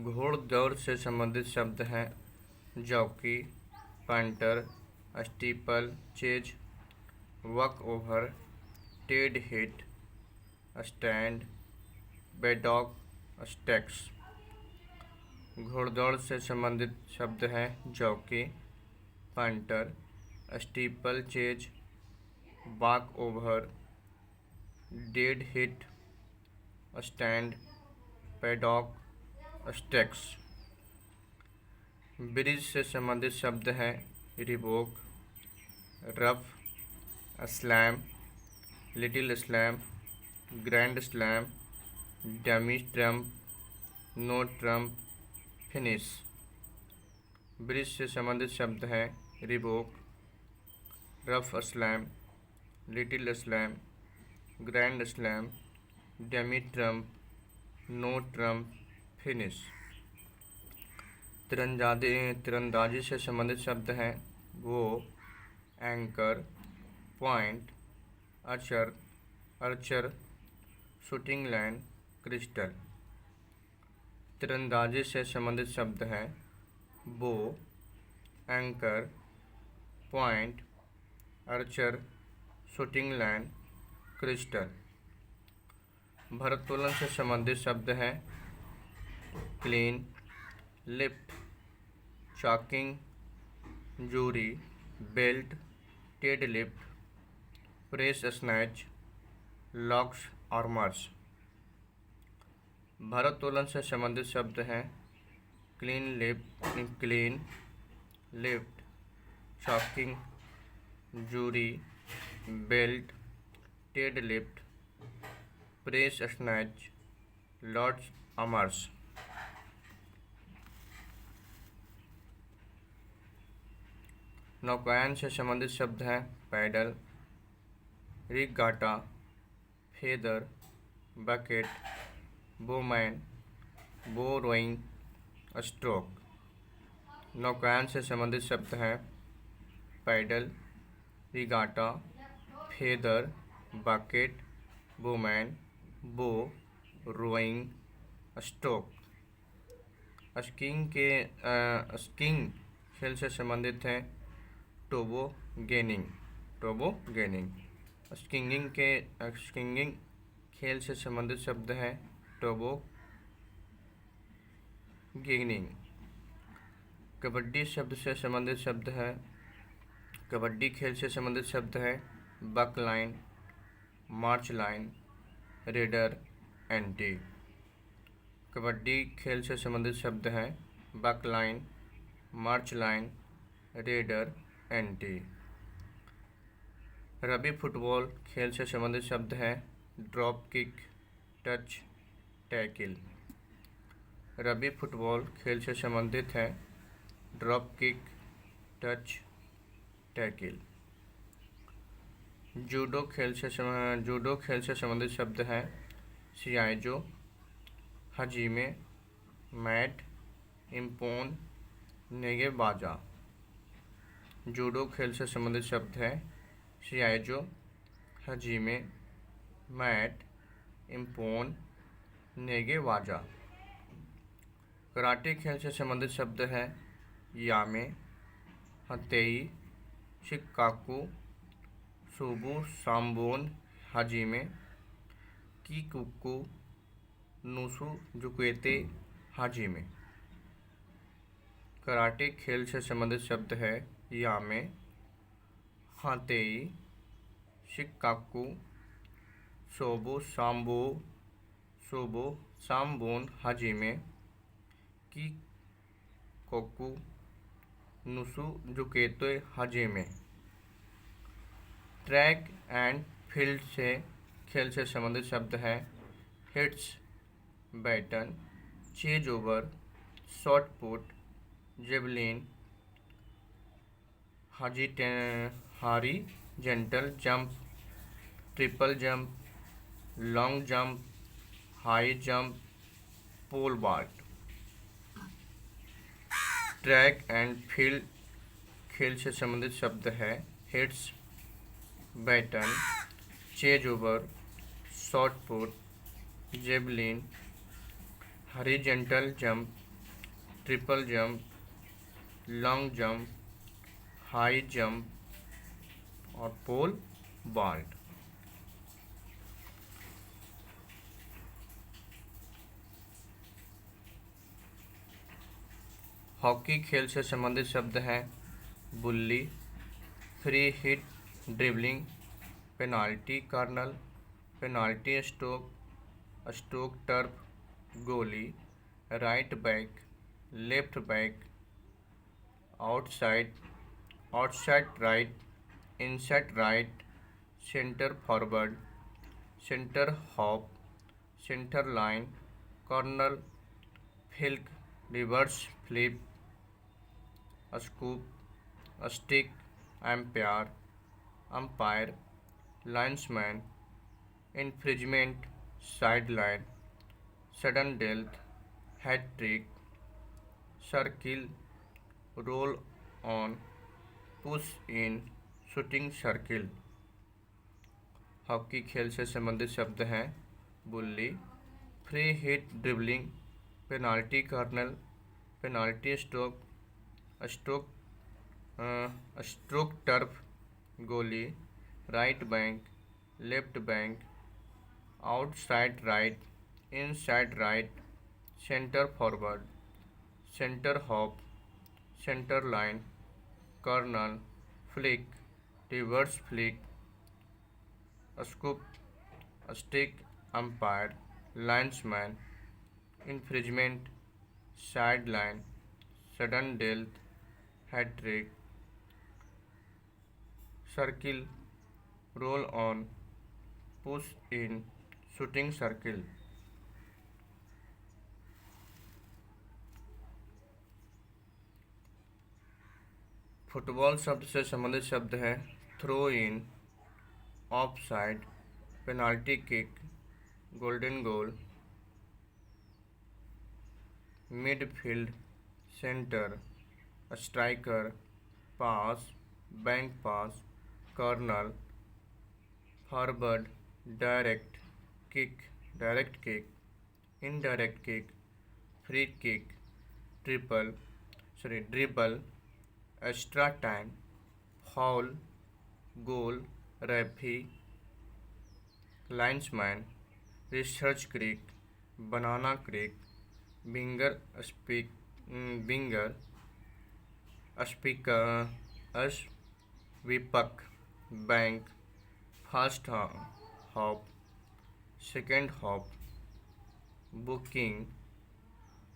घोड़दौड़ से संबंधित शब्द हैं jockey, punter, steeple chase, walk over, dead heat, stand, paddock, stakes. घोड़दौड़ से संबंधित शब्द हैं jockey, punter, steeple chase, walk over, dead heat, stand, paddock, stakes. Bridge से संबंधित शब्द हैं revoke, ruff, slam, little slam, grand slam, dummy trump, no trump, finesse. Bridge से संबंधित शब्द हैं revoke, ruff slam, little slam, grand slam, dummy trump, no trump, finesse. तीरंदाजी से संबंधित शब्द हैं bow, anchor, point, archer, shooting line, crystal. तीरंदाजी से संबंधित शब्द हैं bow, anchor, point, archer, shooting line, crystal. भारोत्तोलन से संबंधित शब्द हैं clean, lift, chalking, jury, belt, dead lift, press snatch, locks और मार्च। भारोत्तोलन से संबंधित शब्द हैं clean, lift, chalking, jury, belt, dead lift, press snatch, lots अमर्स। नौकायन से संबंधित शब्द हैं paddle, regatta, feather, bucket, bowman, bow rowing, stroke. नौकायन से संबंधित शब्द हैं paddle, regatta, feather, bucket, bowman, bow, rowing, stroke. Skiing खेल से संबंधित हैं टोबोगैनिंग। स्कीइंग खेल से संबंधित शब्द हैं टोबोगैनिंग। कबड्डी शब्द से संबंधित शब्द है कबड्डी खेल से संबंधित शब्द है बक लाइन, मार्च लाइन, रेडर, एंटी। कबड्डी खेल से संबंधित शब्द हैं बक लाइन, मार्च लाइन, रेडर, एंटी। रबी फुटबॉल खेल से संबंधित शब्द हैं ड्रॉप किक, टच, टैकल। रबी फुटबॉल खेल से संबंधित है drop kick, touch, tackle. Judo खेल से संबंधित शब्द हैं शियाइजो, हजीमे, मैट, इम्पोन, नेगे बाजा। जूडो खेल से संबंधित शब्द हैं शियाइजो, हजीमे, मैट, इम्पोन, नेगे वाजा। कराटे खेल से संबंधित शब्द हैं यामे, हतेई, शिक्काकू, सुबु, साम्बोन, हजीमे, किकुक्कू, नुसु, जुकेते, हजीमे। कराटे खेल से संबंधित शब्द है यामे, हतेई, शिक्काकू, सोबो, साम्बोन, हजीमे, किकोकू, नुसु, जुकेते, हजीमे। ट्रैक एंड फील्ड से खेल से संबंधित शब्द है heats, baton, chase over, shot put, javelin, horizontal jump, triple jump, long jump, high jump, pole vault. Track and field खेल से संबंधित शब्द है heats, baton, chase over, shot put, javelin, horizontal jump, triple jump, long jump, high jump और पोल वाल्ट। हॉकी खेल से संबंधित शब्द हैं bully, free hit, dribbling, penalty corner, penalty stroke, stroke turf, goalie, right back, left back, outside, outside right, inside right, centre forward, centre half, centre line, corner, flick, reverse flip, scoop, stick, empire, umpire, linesman, infringement, sideline, sudden death, hat trick, circle, roll on, push in, shooting circle. Hockey खेल से संबंधित शब्द हैं bully, free hit, dribbling, penalty corner, penalty stroke, stroke stroke turf, goalie, right bank, left bank, outside right, inside right, centre forward, centre half, centre line, corner, flick, reverse flick, scoop, stick, umpire, linesman, infringement, side line, sudden death, hat trick, circle, roll on, push in, shooting circle. Football शब्द से संबंधित शब्द है throw in, off side, penalty kick, golden goal, midfield, centre, striker, pass, bank pass, corner, forward, direct kick, indirect kick, free kick, dribble, extra time, foul, goal, referee, linesman, research Crick, banana Crick, winger, स्वीपक, bank, first hop, second hop, booking,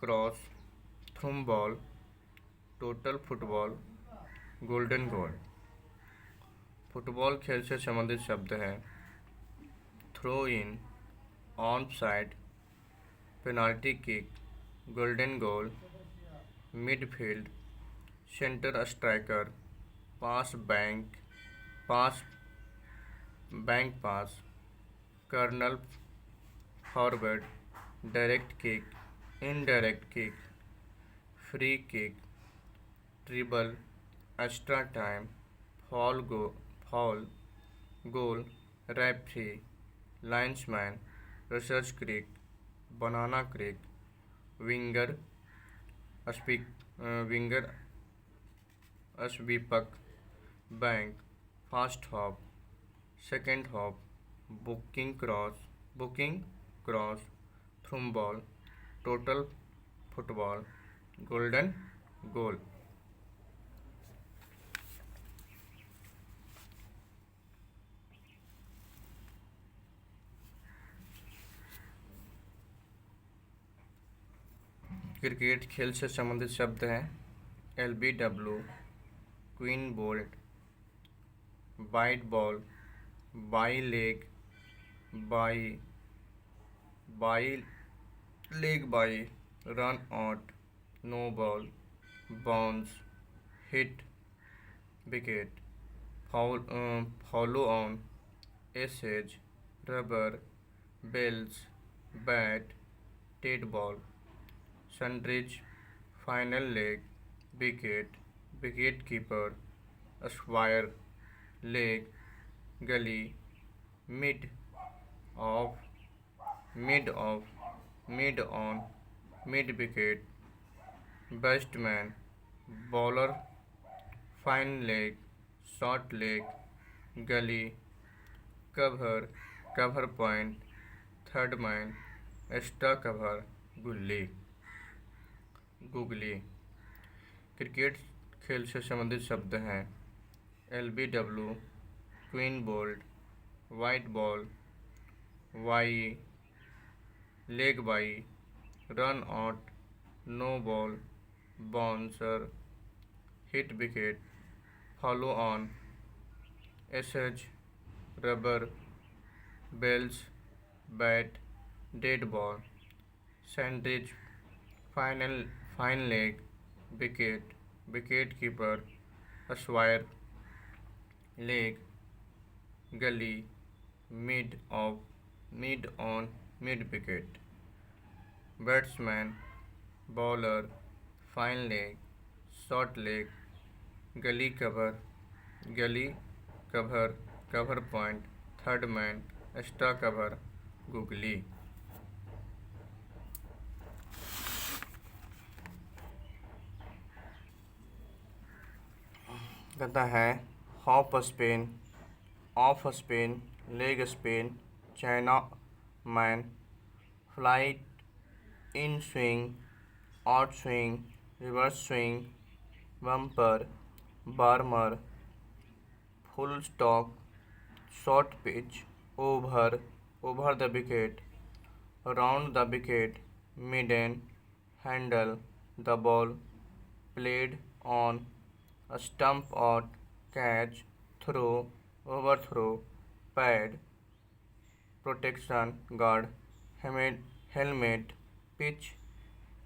cross, थ्रूम ball, total football, golden goal. Football खेल से संबंधित शब्द हैं throw in, on side, penalty kick, golden goal, midfield, centre striker, pass bank pass, colonel, forward, direct kick, indirect kick, free kick, ट्रिबल, extra time, foul, goal, referee, linesman, research Crick, banana Crick, winger, स्वीपक, bank, fast hop, second hop, booking cross, थ्रूम ball, total football, golden goal. Cricket खेल से संबंधित शब्द हैं LBW, clean bowled, wide ball, by leg, by by leg by, run out, no ball, bounce, hit, wicket, follow on, essage, rubber, bells, bat, dead ball, sundridge, final leg, wicket, wicket keeper, square, leg, gully, mid, off, mid off, mid on, mid wicket, batsman, bowler, fine leg, short leg, gully, cover, cover point, third man, extra cover, gully, googly. Cricket खेल से संबंधित शब्द हैं LBW, clean bowled, wide ball, bye, leg bye, run out, no ball, bouncer, hit wicket, follow on, ashes, rubber, bails, bat, dead ball, sandwich, fine leg, wicket, wicket keeper, square, leg, gully, mid off, mid on, mid wicket, batsman, bowler, fine leg, short leg, gully cover, gully cover, cover point, third man, extra cover, googly. कहता है hop spin, of spin, leg spin, chinaman, flight, in swing, out swing, reverse swing, bumper, beamer, full stock, short pitch, over, over the wicket, round the wicket, maiden, handle the ball, played on, stump out, catch, throw, overthrow, pad, protection, guard, helmet, pitch,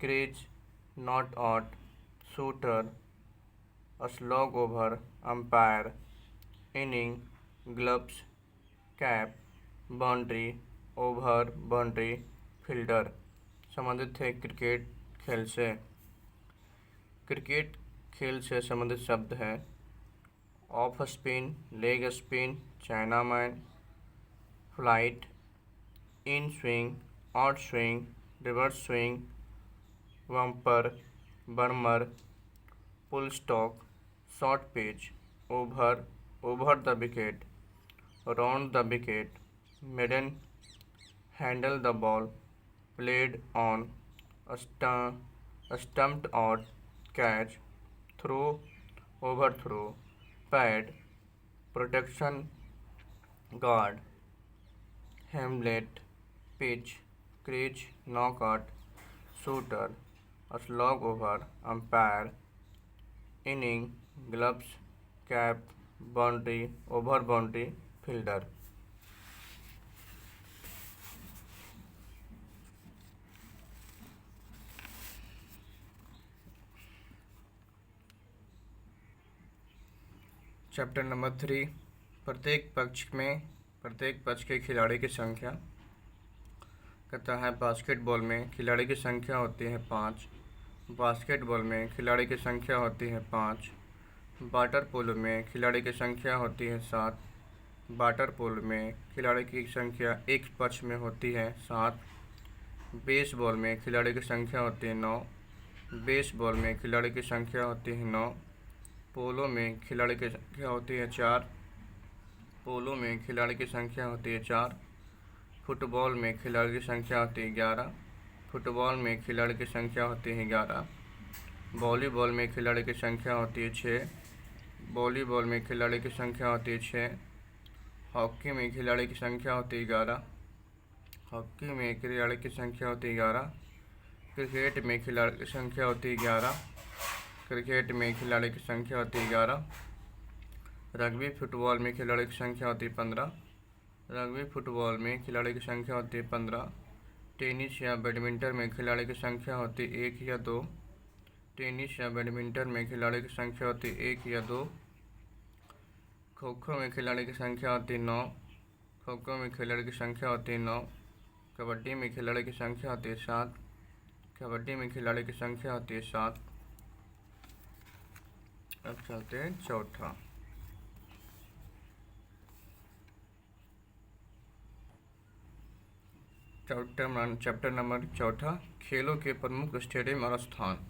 crease, not out, shooter, slog over, umpire, inning, gloves, cap, boundary, over, boundary, fielder. संबंधित थे क्रिकेट खेल से। क्रिकेट खेल से संबंधित शब्द हैं off spin, leg spin, chinaman, flight, in swing, out swing, reverse swing, bumper, beamer, pull stock, short pitch, over, over the wicket, round the wicket, maiden, handle the ball, played on, stumped out, catch, throw, overthrow, pad, protection, guard, हेमलेट, pitch, crease, knockout, shooter, slog over, umpire, inning, gloves, cap, boundary, over boundary, fielder. Chapter number 3, प्रत्येक पक्ष के खिलाड़ी की संख्या। कहता है बास्केटबॉल में खिलाड़ी की संख्या होती है 5, बास्केटबॉल में खिलाड़ी की संख्या होती है 5, वाटर पोलो में खिलाड़ी की संख्या होती है 7, वाटर पोलो में खिलाड़ी की संख्या एक पक्ष में होती है 7, बेसबॉल में खिलाड़ी की संख्या होती है 9, बेसबॉल में खिलाड़ी की संख्या होती है 9, पोलो में खिलाड़ी की संख्या होती है 4, पोलो में खिलाड़ी की संख्या होती है 4, फुटबॉल में खिलाड़ी की संख्या होती है 11, फुटबॉल में खिलाड़ी की संख्या होती है 11, वॉलीबॉल में खिलाड़ी की संख्या होती है 6, वॉलीबॉल में खिलाड़ी की संख्या होती है 6, हॉकी में खिलाड़ी की संख्या होती है 11, हॉकी में खिलाड़ी की संख्या होती है 11, क्रिकेट में खिलाड़ी की संख्या होती है 11, क्रिकेट में खिलाड़ी की संख्या होती है 11, रग्बी फुटबॉल में खिलाड़ी की संख्या होती है 15, रग्बी फुटबॉल में खिलाड़ी की संख्या होती है 15। टेनिस या बैडमिंटन में खिलाड़ी की संख्या होती है 1 या 2। टेनिस या बैडमिंटन में खिलाड़ी की संख्या होती है 1 या 2। खो खो में खिलाड़ी की संख्या होती है 9। खो खो में खिलाड़ी की संख्या होती है 9। कबड्डी में खिलाड़ी की संख्या होती है 7। कबड्डी में खिलाड़ी की संख्या होती है 7। अब चलते हैं चौथा। चैप्टर नंबर चौथा, खेलों के प्रमुख स्टेडियम और स्थान।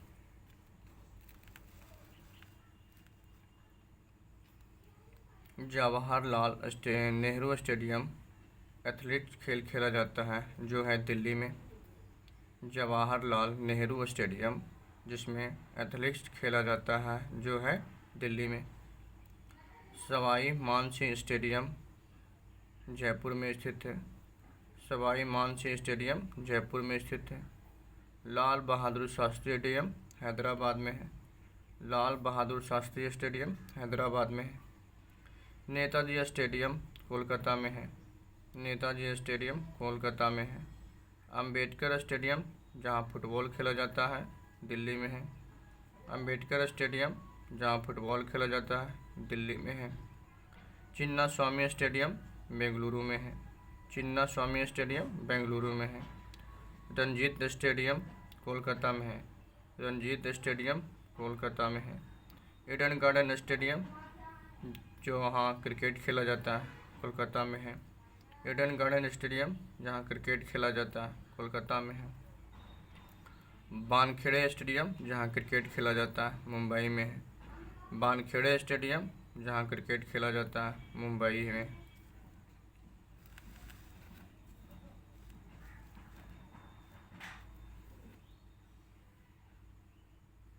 जवाहरलाल नेहरू स्टेडियम एथलेटिक्स खेल खेला जाता है जो है दिल्ली में। जवाहरलाल नेहरू स्टेडियम जिसमें एथलेटिक्स खेला जाता है जो है दिल्ली में। सवाई मानसिंह स्टेडियम जयपुर में स्थित है। सवाई मानसिंह स्टेडियम जयपुर में स्थित है। लाल बहादुर शास्त्री स्टेडियम हैदराबाद में है। लाल बहादुर शास्त्री स्टेडियम हैदराबाद में है। नेताजी स्टेडियम कोलकाता में है। नेताजी स्टेडियम कोलकाता में है। अंबेडकर स्टेडियम जहां फुटबॉल खेला जाता है दिल्ली में है। अंबेडकर स्टेडियम जहां फुटबॉल खेला जाता है दिल्ली में है। चिन्ना स्वामी स्टेडियम बेंगलुरु में है। चिन्ना स्वामी स्टेडियम बेंगलुरु में है। रंजीत स्टेडियम कोलकाता में है। रंजीत स्टेडियम कोलकाता में है। ईडन गार्डन स्टेडियम जो वहाँ क्रिकेट खेला जाता है कोलकाता में है। ईडन गार्डन स्टेडियम जहाँ क्रिकेट खेला जाता है कोलकाता में है। वानखेड़े स्टेडियम जहाँ क्रिकेट खेला जाता है मुंबई में है। वानखेड़े स्टेडियम जहाँ क्रिकेट खेला जाता है मुंबई में।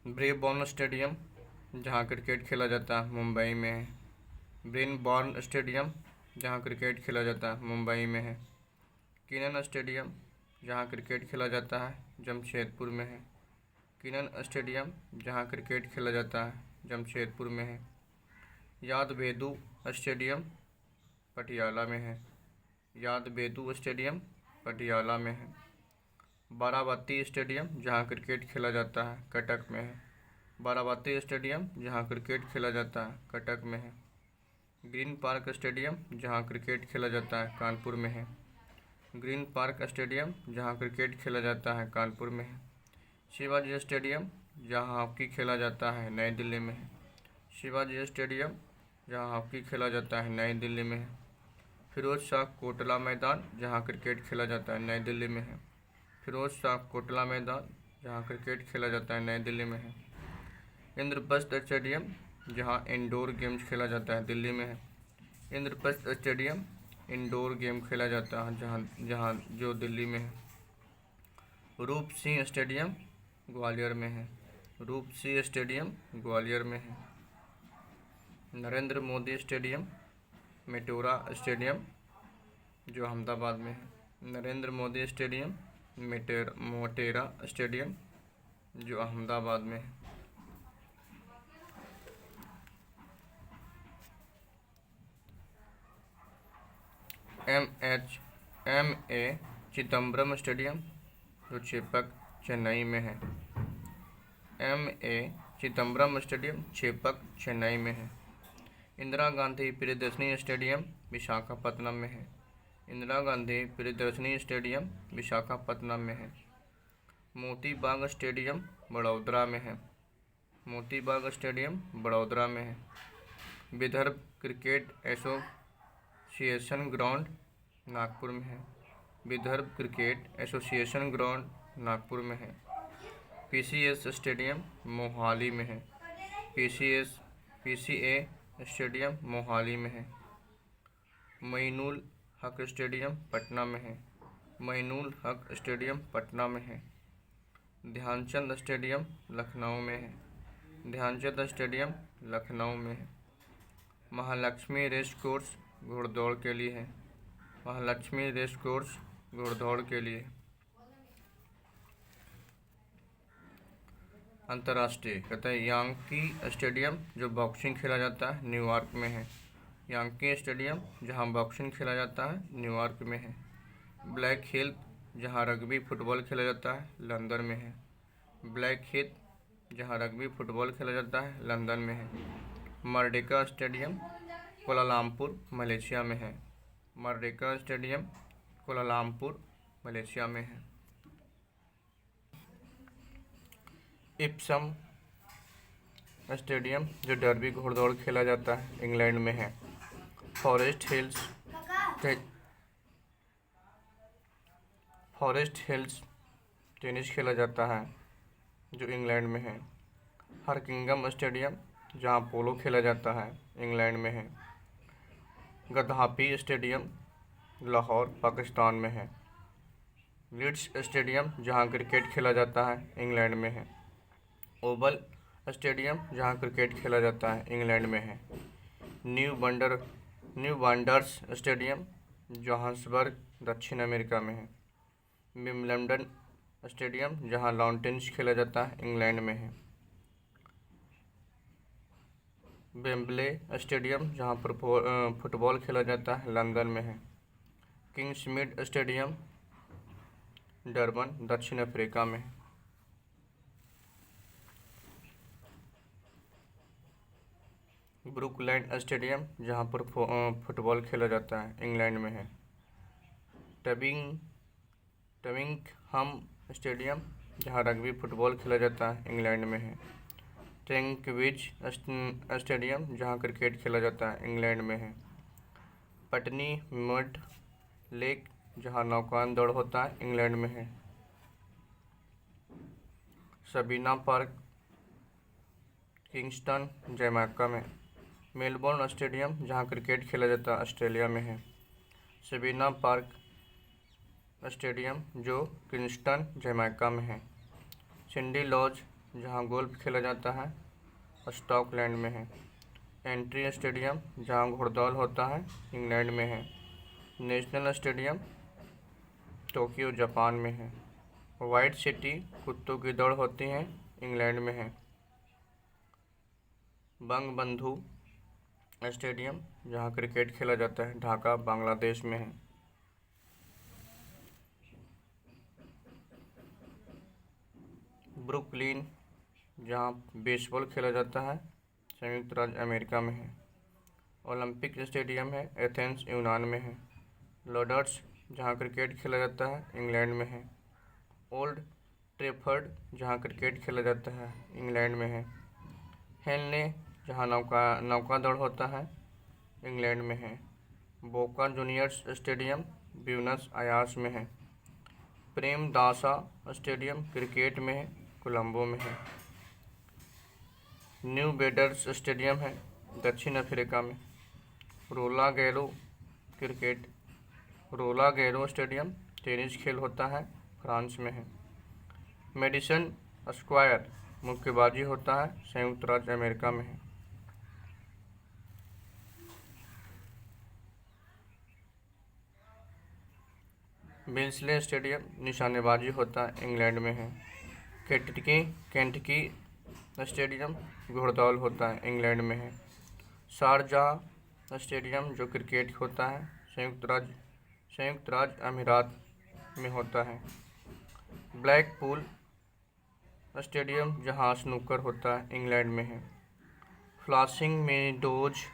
ब्रेबॉर्न स्टेडियम जहाँ क्रिकेट खेला जाता है मुंबई में है। ब्रेनबॉर्न स्टेडियम जहाँ क्रिकेट खेला जाता है मुंबई में है। किनन स्टेडियम जहाँ क्रिकेट खेला जाता है जमशेदपुर में है। किनन स्टेडियम जहाँ क्रिकेट खेला जाता है जमशेदपुर में है। याद बेदू स्टेडियम पटियाला में है। याद बेदू स्टेडियम पटियाला में है। बाराबती स्टेडियम जहाँ क्रिकेट खेला जाता है कटक में है। बाराबती स्टेडियम जहाँ क्रिकेट खेला जाता है कटक में है। ग्रीन पार्क स्टेडियम जहाँ क्रिकेट खेला जाता है कानपुर में है। ग्रीन पार्क स्टेडियम जहाँ क्रिकेट खेला जाता है कानपुर में है। शिवाजी स्टेडियम जहाँ हॉकी खेला जाता है नई दिल्ली में है। शिवाजी स्टेडियम जहाँ हॉकी खेला जाता है नई दिल्ली में है। फिरोज शाह कोटला मैदान जहाँ क्रिकेट खेला जाता है नई दिल्ली में है। फिरोज शाह कोटला मैदान जहाँ क्रिकेट खेला जाता है नई दिल्ली में है। इंद्रप्रस्थ स्टेडियम जहाँ इंडोर गेम्स खेला जाता है दिल्ली में है। इंद्रप्रस्थ स्टेडियम इंडोर गेम खेला जाता है जहाँ जो दिल्ली में है। रूप सिंह स्टेडियम ग्वालियर में है। रूप सिंह स्टेडियम ग्वालियर में है। नरेंद्र मोदी स्टेडियम मेटोरा स्टेडियम जो अहमदाबाद में है। नरेंद्र मोदी स्टेडियम मोटेरा स्टेडियम जो अहमदाबाद में है। एम.ए. चिदम्बरम स्टेडियम जो चेपक चेन्नई में है। एम.ए. चिदम्बरम स्टेडियम चेपक चेन्नई में है। इंदिरा गांधी प्रियदर्शनी स्टेडियम विशाखापत्तनम में है। इंदिरा गांधी प्रियदर्शनी स्टेडियम विशाखापत्तनम में है। मोती बाग स्टेडियम बड़ौदरा में है। मोती बाग स्टेडियम बड़ौदरा में है। Vidarbha cricket association ground Nagpur में है। Vidarbha cricket association ground Nagpur में है। पीसीए स्टेडियम मोहाली में है। पीसीए स्टेडियम मोहाली में है। मोइनुल हक स्टेडियम पटना में है। मोइनुल हक स्टेडियम पटना में है। ध्यानचंद स्टेडियम लखनऊ में है। ध्यानचंद स्टेडियम लखनऊ में है। महालक्ष्मी रेस कोर्स घोड़दौड़ के लिए है। महालक्ष्मी रेस कोर्स घोड़दौड़ के लिए। अंतर्राष्ट्रीय कहते हैं यांकी स्टेडियम जो बॉक्सिंग खेला जाता है न्यूयॉर्क में है। यांकी स्टेडियम जहां बॉक्सिंग खेला जाता है, न्यूयॉर्क में है। ब्लैक हिल जहां रग्बी फुटबॉल खेला जाता है, लंदन में है। ब्लैक हिल जहां रग्बी फुटबॉल खेला जाता है, लंदन में है। मर्डेका स्टेडियम कोलालमपुर मलेशिया में है। मर्डेका स्टेडियम कोलालमपुर मलेशिया में है। इप्सम स्टेडियम जो डर्बी घोड़दौड़ खेला जाता है, इंग्लैंड में है। फॉरेस्ट हिल्स टेनिस खेला जाता है, जो इंग्लैंड में है। हरकिंगम स्टेडियम जहां पोलो खेला जाता है, इंग्लैंड में है। गद्दाफी स्टेडियम लाहौर पाकिस्तान में है। लीड्स स्टेडियम जहां क्रिकेट खेला जाता है, इंग्लैंड में है। ओवल स्टेडियम जहां क्रिकेट खेला जाता है, इंग्लैंड में है। न्यू वांडर्स स्टेडियम जोहान्सबर्ग दक्षिण अमेरिका में है। विम्बलडन स्टेडियम जहां लॉन टेनिस खेला जाता है, इंग्लैंड में है। वेम्बले स्टेडियम जहां पर फुटबॉल खेला जाता है, लंदन में है। किंग्समीड स्टेडियम डरबन दक्षिण अफ्रीका में है। ब्रुकलैंड स्टेडियम जहां पर फुटबॉल खेला जाता है, इंग्लैंड में है। टबिंगहम स्टेडियम जहां रग्बी फुटबॉल खेला जाता है, इंग्लैंड में है। ट्रैंक्विज स्टेडियम जहां क्रिकेट खेला जाता है, इंग्लैंड में है। पटनी मड लेक जहां नौकायन दौड़ होता है, इंग्लैंड में है। सबीना पार्क किंगस्टन जमैका में। मेलबोर्न स्टेडियम जहां क्रिकेट खेला जाता है, ऑस्ट्रेलिया में है। सबीना पार्क स्टेडियम जो किंगस्टन जमैका में है। सिंडी लॉज जहां गोल्फ खेला जाता है, स्कॉटलैंड में है। एंट्री स्टेडियम जहां घुड़दौड़ होता है, इंग्लैंड में है। नेशनल स्टेडियम टोक्यो जापान में है। वाइट सिटी कुत्तों की दौड़ होती है, इंग्लैंड में है। बंगबंधु स्टेडियम जहां क्रिकेट खेला जाता है, ढाका बांग्लादेश में है। ब्रुकलिन जहां बेसबॉल खेला जाता है, संयुक्त राज्य अमेरिका में है। ओलंपिक स्टेडियम है, एथेंस यूनान में है। लॉर्ड्स जहां क्रिकेट खेला जाता है, इंग्लैंड में है। ओल्ड ट्रैफर्ड जहां क्रिकेट खेला जाता है, इंग्लैंड में है। हेलने जहां नौका दौड़ होता है, इंग्लैंड में है। Boca Juniors stadium Buenos Aires में है। प्रेमदासा स्टेडियम क्रिकेट में है, कोलंबो में है। न्यू बेडर्स स्टेडियम है, दक्षिण अफ्रीका में। रोला गैरो स्टेडियम टेनिस खेल होता है, फ्रांस में है। मेडिसन स्क्वायर मुक्केबाजी होता है, संयुक्त राज्य अमेरिका में है। बिल्सले स्टेडियम निशानेबाजी होता है, इंग्लैंड में है। केंटकी स्टेडियम घुड़दौड़ होता है, इंग्लैंड में है। शारजाह स्टेडियम जो क्रिकेट होता है, संयुक्त राज्य अमीरात में होता है। ब्लैकपूल स्टेडियम जहां स्नूकर होता है, इंग्लैंड में है। फ्लाशिंग मेडोज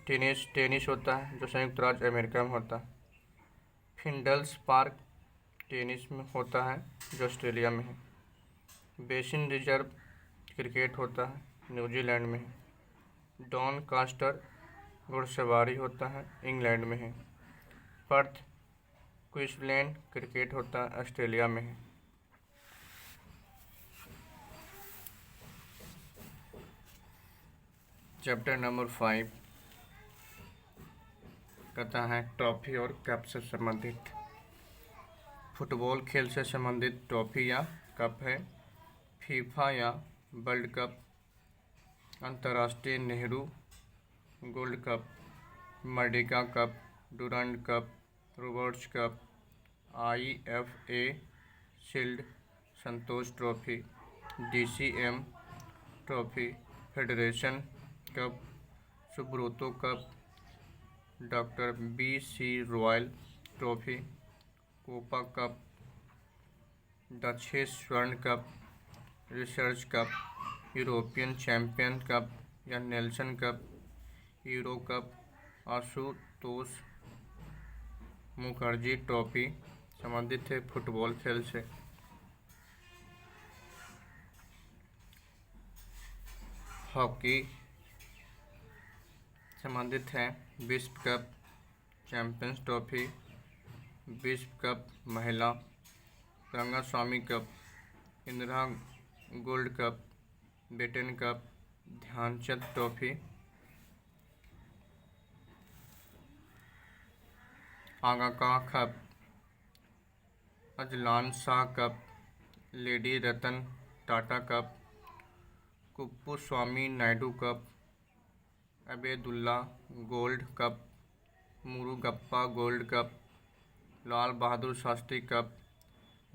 टेनिस होता है, जो संयुक्त राज्य अमेरिका में होता है। फिंडल्स पार्क टेनिस में होता है, जो ऑस्ट्रेलिया में है। बेसिन रिजर्व क्रिकेट होता है, न्यूजीलैंड में है। डॉनकास्टर घुड़सवारी होता है, इंग्लैंड में है। पर्थ क्वींसलैंड क्रिकेट होता है, ऑस्ट्रेलिया में है। चैप्टर नंबर 5 कहता है ट्रॉफी और कप से संबंधित। फुटबॉल खेल से संबंधित ट्रॉफी या कप है। फीफा या वर्ल्ड कप, अंतर्राष्ट्रीय Nehru gold cup, Merdeka cup, Durand cup, Roberts cup, IFA shield, Santosh trophy, DCM trophy, federation cup, Subroto cup, doctor B.C. Royal trophy, Copa cup, Duchess स्वर्ण cup, research cup, European champion cup या Nelson cup, euro cup, Ashutosh Mukherjee trophy संबंधित है फुटबॉल खेल से। हॉकी संबंधित है विश्व कप, चैंपियंस ट्रॉफी, विश्व कप महिला, Rangaswamy cup, Indira gold cup, Beighton cup, Dhyan Chand trophy, आगा cup, Azlan Shah cup, lady Ratan Tata cup, Kuppuswamy Naidu cup, Obaidullah gold cup, Murugappa gold cup, Lal Bahadur Shastri cup,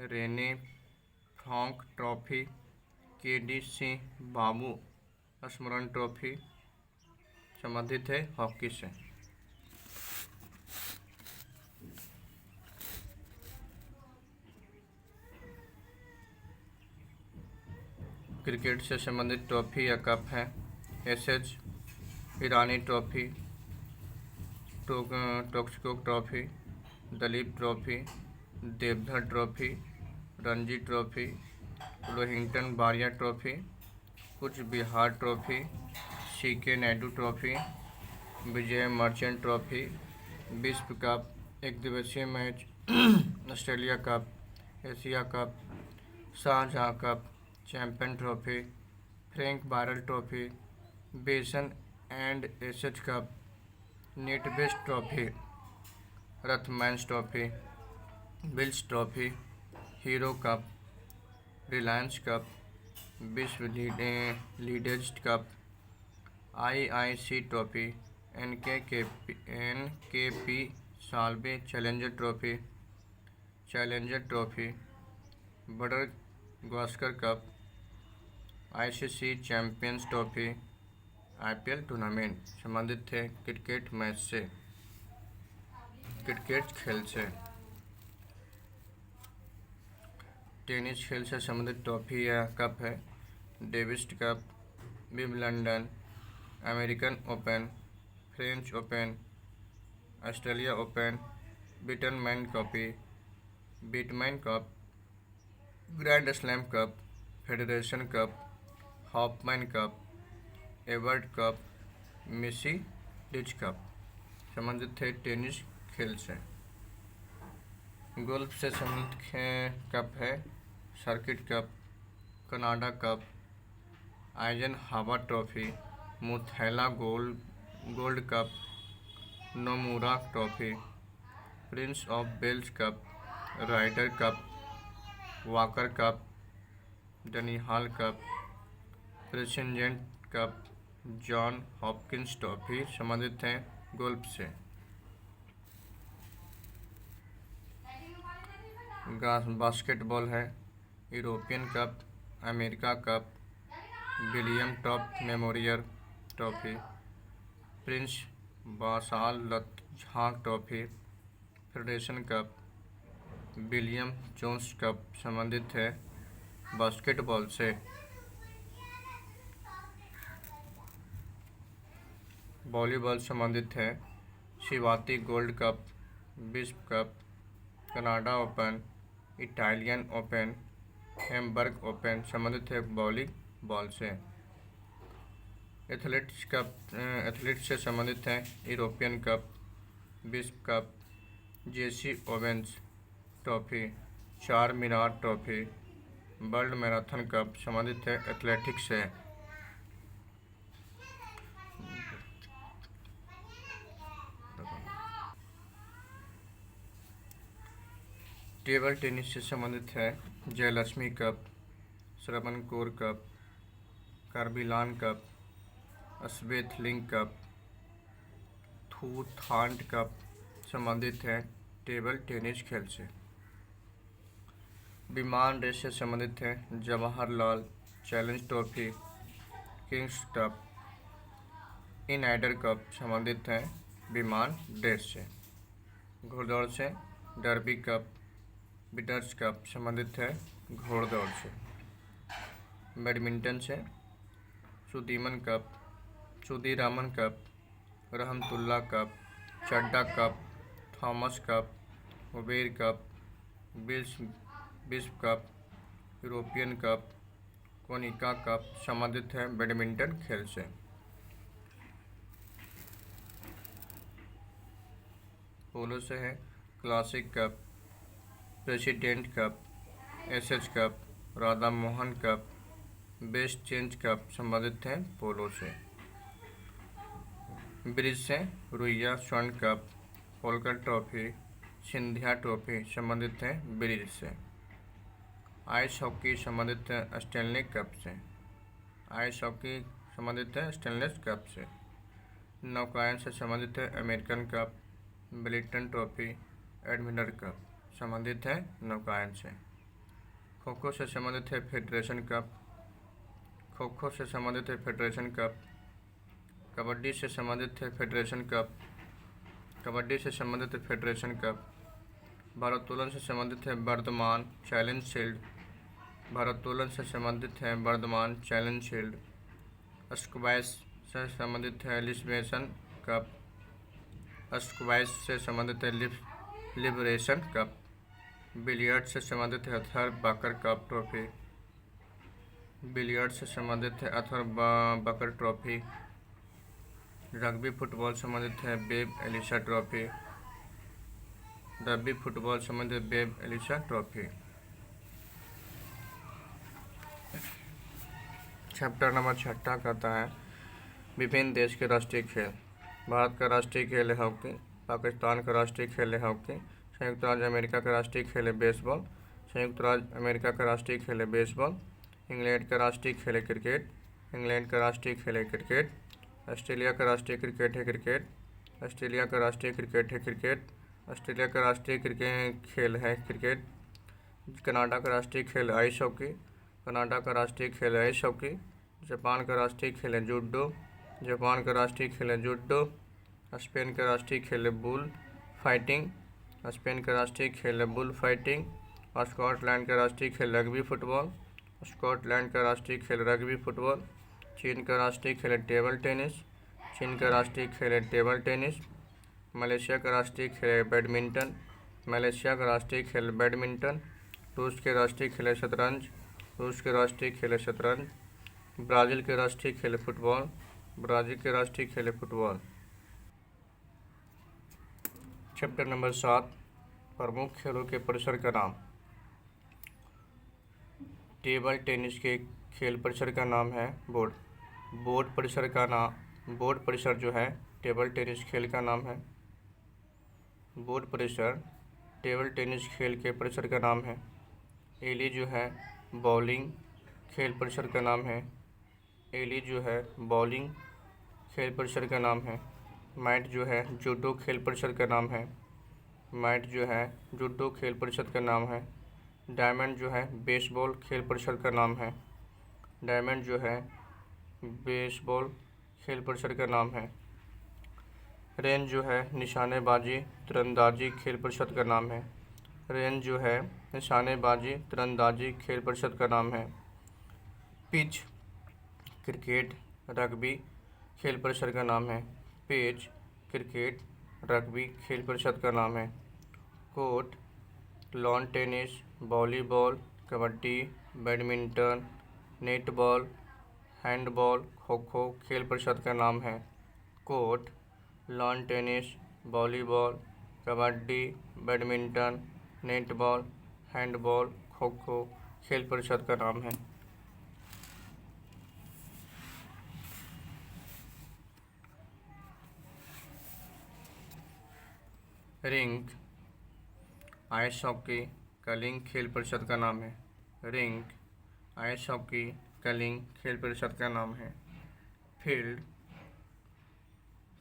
Rene Frank trophy, KD Singh Babu स्मरण ट्रॉफी संबंधित है हॉकी से। क्रिकेट से संबंधित ट्रॉफी या कप है SS ईरानी ट्रॉफी, टोक्सको trophy, Duleep trophy, Deodhar trophy, Ranji trophy, Rohinton Baria trophy, कुछ Bihar trophy, CK Naidu trophy, Vijay Merchant trophy, विश्व कप, एक दिवसीय match, Australia cup, Asia cup, Shahjahan cup, champion trophy, Frank Worrell trophy, Benson and Hedges cup, NatWest trophy, Rothmans trophy, Wills trophy, Hero cup, Reliance cup, विश्व leaders cup, IIC trophy, NKP Salve challenger trophy, Border Gavaskar cup, ICC champions trophy, IPL tournament संबंधित थे क्रिकेट मैच से, क्रिकेट खेल से। टेनिस खेल से संबंधित ट्रॉफी या कप है Davis Cup, Wimbledon, American Open, French Open, Australia Open, Wightman Cup, Grand Slam Cup, Federation Cup, Hopman Cup, Evert Cup, मिसी डिच कप संबंधित थे टेनिस खेल से। गोल्फ से संबंधित कप है circuit cup, Canada cup, Eisenhower trophy, Muthiah gold cup, Nomura trophy, prince of Wales cup, Ryder cup, Walker cup, Dunhill cup, president cup, John Hopkins trophy संबंधित हैं गोल्फ से। बास्केटबॉल है European cup, America cup, William top memorial trophy, प्रिंस बासाल झांग trophy, federation cup, William Jones cup संबंधित है बास्केटबॉल से। वॉलीबॉल संबंधित है शिवाती गोल्ड कप, विश्व cup, Canada open, Italian open, Hamburg open संबंधित है वॉलीबॉल से। एथलेट्स से संबंधित है यूरोपियन कप, विश्व cup, Jesse Owens trophy, Char Minar trophy, world marathon cup संबंधित है एथलेटिक्स से। टेबल टेनिस से संबंधित है Jayalakshmi cup, Travancore cup, Corbillon cup, Swaythling cup, थूथांड कप संबंधित है टेबल टेनिस खेल से। विमान रेस से संबंधित है Jawaharlal challenge trophy, kings cup, इनाइडर कप संबंधित है विमान रेस से। घोड़दौड़ से डर्बी कप, बिटर्स कप संबंधित है घोड़दौड़ से। बैडमिंटन से Sudirman cup, Sudirman cup, Rahmatullah cup, Chadha cup, Thomas cup, Uber cup, बिस्व cup, European cup, Konica cup संबंधित है बैडमिंटन खेल से। पोलो से है classic cup, president cup, SH cup, Radha Mohan cup, best change cup संबंधित हैं पोलो से। ब्रिज से रुइया स्वर्ण cup, Holkar trophy, Scindia trophy संबंधित हैं ब्रिज से। आइस हॉकी संबंधित है स्टेनले कप से। आइस हॉकी संबंधित है स्टेनलेस कप से। नौकायन से संबंधित है अमेरिकन कप, ब्लिटन ट्रॉफी, एडमिरल कप संबंधित है नौकायन से। खो खो से संबंधित है फेडरेशन कप। खो खो से संबंधित है फेडरेशन कप। कबड्डी से संबंधित है फेडरेशन कप। कबड्डी से संबंधित है फेडरेशन कप। भारोत्तोलन से संबंधित है वर्धमान चैलेंज शील्ड। भारोत्तोलन से संबंधित है वर्धमान चैलेंज शील्ड। स्क्वैश से संबंधित है लिबरेशन कप। स्क्वैश से संबंधित है लिबरेशन कप। बिलियर्ड से संबंधित है Athar Baqar cup trophy. Billiard से संबंधित है Athar Baqar trophy. Rugby football संबंधित है Babe Elisha trophy. Rugby football संबंधित Babe Elisha trophy. Chapter number 6 कहता है विभिन्न देश के राष्ट्रीय खेल। भारत का राष्ट्रीय खेल है हॉकी। पाकिस्तान का राष्ट्रीय खेल है हॉकी। संयुक्त राज्य अमेरिका का राष्ट्रीय खेल है बेसबॉल। संयुक्त राज्य अमेरिका का राष्ट्रीय खेल है बेसबॉल। इंग्लैंड का राष्ट्रीय खेल है क्रिकेट। इंग्लैंड का राष्ट्रीय खेल है क्रिकेट। ऑस्ट्रेलिया का राष्ट्रीय क्रिकेट है क्रिकेट। ऑस्ट्रेलिया का राष्ट्रीय क्रिकेट है क्रिकेट। ऑस्ट्रेलिया का राष्ट्रीय क्रिकेट खेल है क्रिकेट। कनाडा का राष्ट्रीय खेल आइस हॉकी। कनाडा का राष्ट्रीय खेल है आइस हॉकी। जापान का राष्ट्रीय खेल है जूडो। जापान का राष्ट्रीय खेल है जूडो। स्पेन का राष्ट्रीय खेल है बुल फाइटिंग। स्पेन का राष्ट्रीय खेल है बुल फाइटिंग। और स्कॉटलैंड का राष्ट्रीय खेल रग्बी फुटबॉल। स्कॉटलैंड का राष्ट्रीय खेल रग्बी फुटबॉल। चीन का राष्ट्रीय खेल है टेबल टेनिस। चीन का राष्ट्रीय खेल है टेबल टेनिस। मलेशिया का राष्ट्रीय खेल है बैडमिंटन। मलेशिया का राष्ट्रीय खेल बैडमिंटन। रूस के राष्ट्रीय खेल है शतरंज। रूस के राष्ट्रीय खेल है शतरंज। ब्राज़ील के राष्ट्रीय खेल है फुटबॉल। ब्राज़ील के राष्ट्रीय खेल है फुटबॉल। चैप्टर नंबर 7 प्रमुख खेलों के परिसर का नाम। टेबल टेनिस के खेल परिसर का नाम है बोर्ड। बोर्ड परिसर का नाम, बोर्ड परिसर जो है टेबल टेनिस खेल का नाम है। बोर्ड परिसर टेबल टेनिस खेल के परिसर का नाम है। एली जो है बॉलिंग खेल परिसर का नाम है। एली जो है बॉलिंग खेल परिसर का नाम है। मैट जो है जूडो खेल परिसर का नाम है। मैट जो है जूडो खेल परिषद का नाम है। डायमंड जो है बेसबॉल खेल परिसर का नाम है। डायमंड जो है बेसबॉल खेल परिसर का नाम है। रेंज जो है निशानेबाजी तीरंदाजी खेल परिषद का नाम है। रेंज जो है निशानेबाजी तीरंदाजी खेल परिषद का नाम है। पिच क्रिकेट रग्बी खेल परिसर का नाम है। पिच क्रिकेट रग्बी खेल परिषद का नाम है। Court lawn tennis volleyball kabaddi badminton netball handball खो खो खेल परिषद का नाम है। Court lawn tennis volleyball kabaddi badminton netball handball खो खो खेल परिषद का नाम है। रिंग आइस हॉकी कलिंग खेल परिषद का नाम है। रिंग आइस हॉकी कलिंग खेल परिषद का नाम है। फील्ड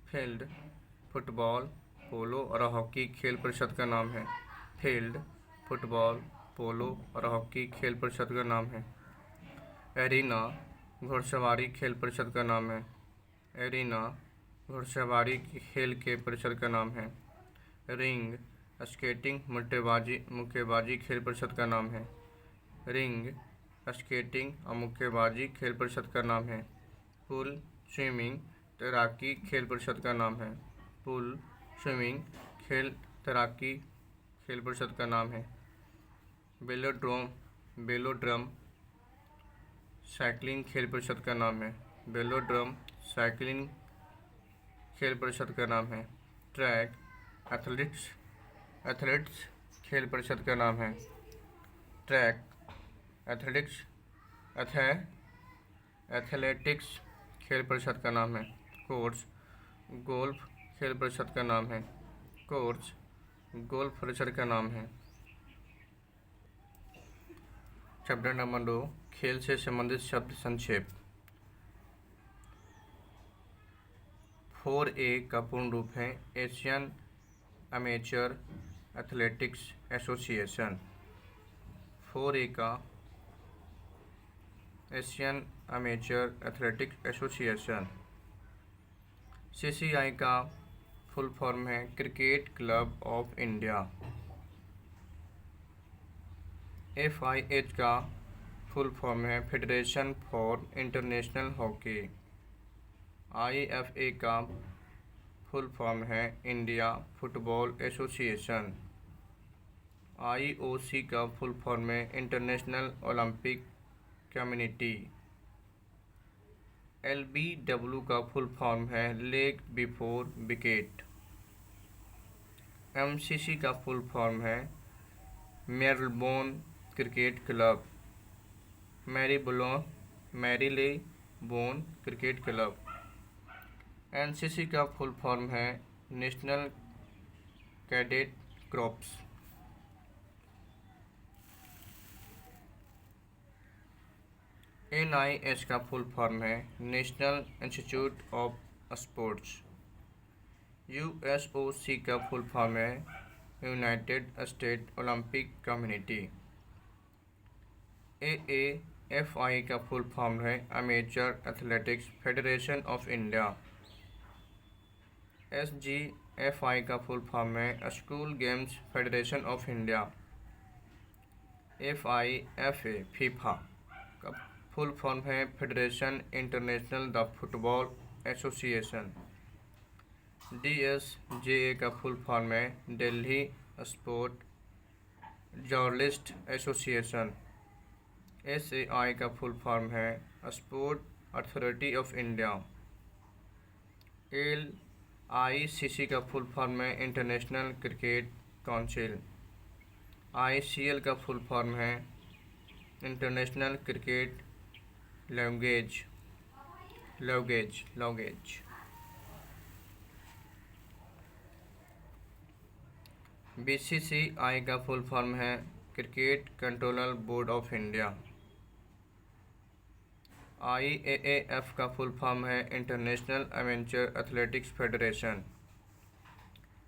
फील्ड फुटबॉल पोलो और हॉकी खेल परिषद का नाम है। फील्ड फुटबॉल पोलो और हॉकी खेल परिषद का नाम है। एरिना घुड़सवारी खेल परिषद का नाम है। एरिना घुड़सवारी खेल के परिषद का नाम है। रिंग स्केटिंग मुक्केबाजी खेल परिषद का नाम है। रिंग स्केटिंग और मुक्केबाजी खेल परिषद का नाम है। पूल स्विमिंग तैराकी खेल परिषद का नाम है। पूल स्विमिंग तैराकी खेल परिषद का नाम है। बेलोड्रम साइकिलिंग खेल परिषद का नाम है। बेलोड्रम साइकिलिंग खेल परिषद का नाम है। ट्रैक एथलेटिक्स खेल परिषद का नाम है। ट्रैक एथलेटिक्स खेल परिषद का नाम है। कोर्स गोल्फ खेल परिषद का नाम है। कोर्स गोल्फ परिषद का नाम है। चैप्टर नंबर 2 खेल से संबंधित शब्द संक्षेप। 4A का पूर्ण रूप है Asian amateur athletics association. 4A का Asian amateur athletics association. CCI का फुल फॉर्म है cricket club of India. FIH का फुल फॉर्म है federation for international hockey. IFA का फुल फॉर्म है इंडिया फुटबॉल एसोसिएशन। IOC का फुल फॉर्म है इंटरनेशनल ओलंपिक कम्युनिटी। LBW का फुल फॉर्म है लेग बिफोर विकेट। MCC का फुल फॉर्म है Marylebone cricket club. Marylebone cricket club. NCC का फुल फॉर्म है नेशनल कैडेट कॉर्प्स। NIS का फुल फॉर्म है national institute of sports. USOC का फुल फॉर्म है United state Olympic community. AAFI का फुल फॉर्म है amateur athletics federation of India. SGFI का फुल फॉर्म है school games federation of India. FIFA FIFA का फुल फॉर्म है federation international the football association. DSJA का फुल फॉर्म है Delhi sport journalist association. SAI का फुल फॉर्म है sport authority of India. LICC का फुल फॉर्म है इंटरनेशनल क्रिकेट काउंसिल। ICL का फुल फॉर्म है इंटरनेशनल क्रिकेट लैंग्वेज। BCCI का फुल फॉर्म है cricket controller board of India. IAAF का फुल फॉर्म है international amateur athletics federation.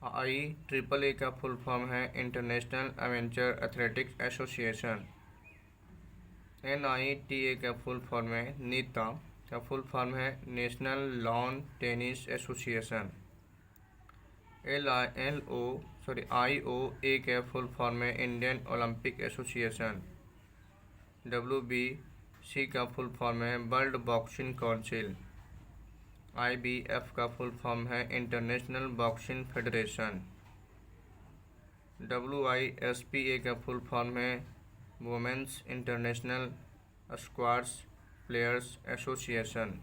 IAAA का फुल फॉर्म है international amateur athletics association. NITA का फुल फॉर्म है नीता का फुल फॉर्म है national lawn tennis association. IOA का फुल फॉर्म है इंडियन ओलंपिक एसोसिएशन। WBC का फुल फॉर्म है वर्ल्ड बॉक्सिंग काउंसिल। IBF का फुल फॉर्म है इंटरनेशनल बॉक्सिंग फेडरेशन। WISPA का फुल फॉर्म है Women's International Squash Players Association.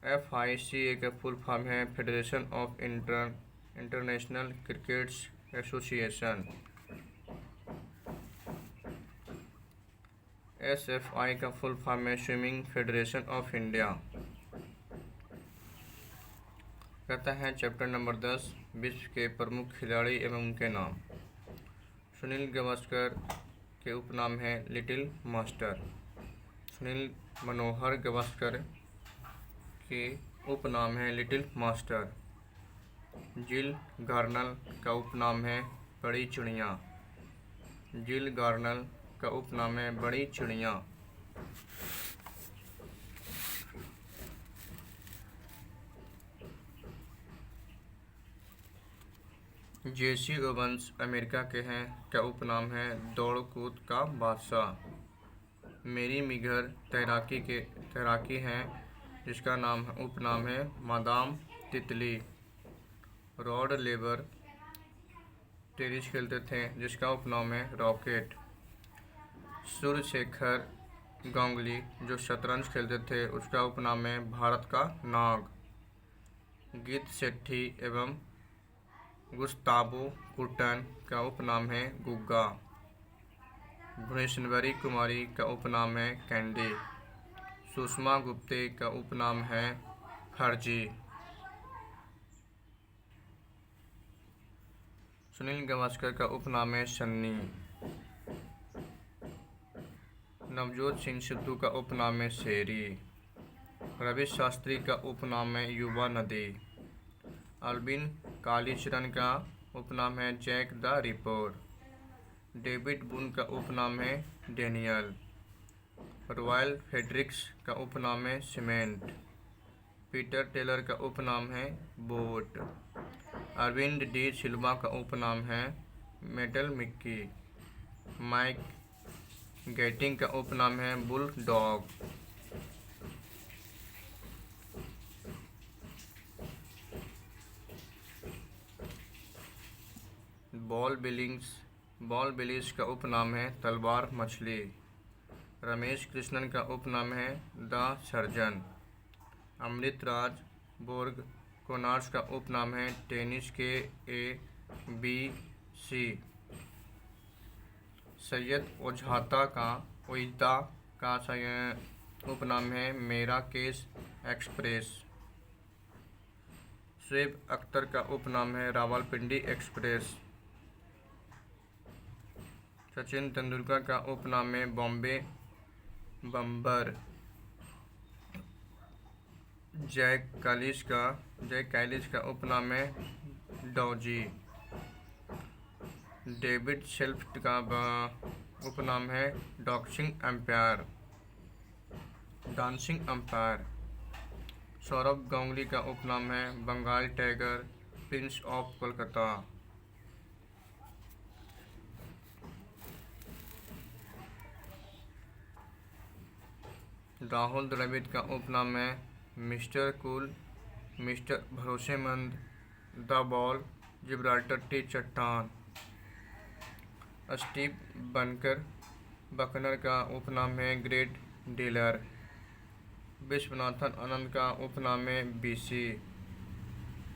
FICA का फुल फॉर्म है Federation of International Cricketers' Association. SFI का फुल फॉर्म है स्विमिंग फेडरेशन ऑफ इंडिया। कहता है चैप्टर नंबर 10 विश्व के प्रमुख खिलाड़ी एवं उनके नाम। सुनील गावस्कर के उपनाम है लिटिल मास्टर। सुनील मनोहर गावस्कर के उपनाम है लिटिल मास्टर। जिल गार्नल का उपनाम है बड़ी चिड़िया। जिल गार्नल का उपनाम है बड़ी चिड़िया। जेसी ओवंस अमेरिका के हैं, क्या उपनाम है दौड़ कूद का बादशाह। मेरी मिघर तैराकी हैं, जिसका उपनाम है मादाम तितली। रॉड लेबर टेनिस खेलते थे, जिसका उपनाम है रॉकेट। सूर्यशेखर गांगुली जो शतरंज खेलते थे, उसका उपनाम है भारत का नाग। गीत सेठी एवं गुस्तावो कुर्टन का उपनाम है गुग्गा। भुवनेश्वरी कुमारी का उपनाम है कैंडी। सुषमा गुप्ते का उपनाम है फर्जी। सुनील गावस्कर का उपनाम है सन्नी। नवजोत सिंह सिद्धू का उपनाम है शेरी। रवि शास्त्री का उपनाम है युवा नदी। अरविंद कालीचरण का उपनाम है जैक द रिपोर। डेविड बुन का उपनाम है डेनियल। रॉयल फेड्रिक्स का उपनाम है सीमेंट। पीटर टेलर का उपनाम है बोट। अरविंद डी सिल्वा का उपनाम है मेटल मिक्की। माइक गेटिंग का उपनाम है बुल डॉग। बॉल बिलिस का उपनाम है तलवार मछली। रमेश कृष्णन का उपनाम है द सर्जन। अमृतराज बोर्ग कोनार्स का उपनाम है टेनिस के ABC। सैयद ओझाता का उपनाम है मेरा केस एक्सप्रेस। शुएब अख्तर का उपनाम है रावलपिंडी एक्सप्रेस। सचिन तेंदुलकर का उपनाम है बॉम्बे बम्बर। जय कैलिस का उपनाम है डॉजी। डेविड शेल्फ का उपनाम है डांसिंग अंपायर। सौरभ गांगुली का उपनाम है Bengal tiger, prince of Kolkata. Rahul Dravid का उपनाम है मिस्टर कूल, मिस्टर भरोसेमंद, द बॉल, जिब्राल्टर टी चट्टान। स्टीव बकनर का उपनाम है ग्रेट डीलर। विश्वनाथन आनंद का उपनाम है BC।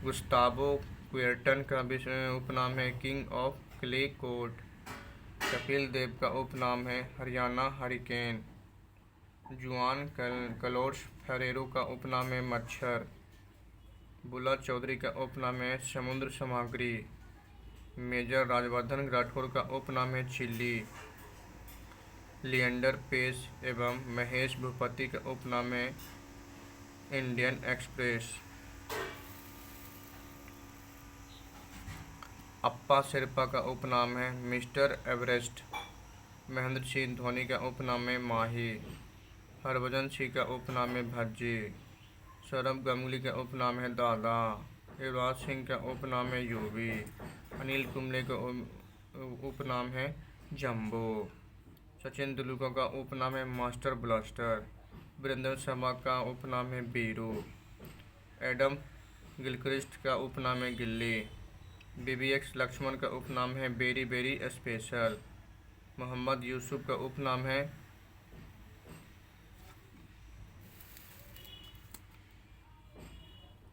गुस्तावो क्वेर्टन का उपनाम है king of clay court. Kapil Dev का उपनाम है हरियाणा हरिकेन। जुआन कलोर्स फेरेरो का उपनाम है मच्छर। बुला चौधरी का उपनाम है समुद्र सामग्री। मेजर राजवर्धन राठौर का उपनाम है चिल्ली। लिएंडर पेस एवं महेश भूपति का उपनाम है इंडियन एक्सप्रेस। अप्पा शेरपा का उपनाम है मिस्टर एवरेस्ट। महेंद्र सिंह धोनी का उपनाम है माही। हरभजन सिंह का उपनाम है भज्जी। सौरभ गांगुली का उपनाम है दादा। युवराज सिंह का उपनाम है यूवी। अनिल कुंबले का उपनाम है जंबो। सचिन तेंदुलकर का उपनाम है मास्टर ब्लास्टर। वीरेंद्र शर्मा का उपनाम है बीरू। एडम गिलक्रिस्ट का उपनाम है गिल्ली। BBX लक्ष्मण का उपनाम है very very special. Mohammad Yousuf का उपनाम है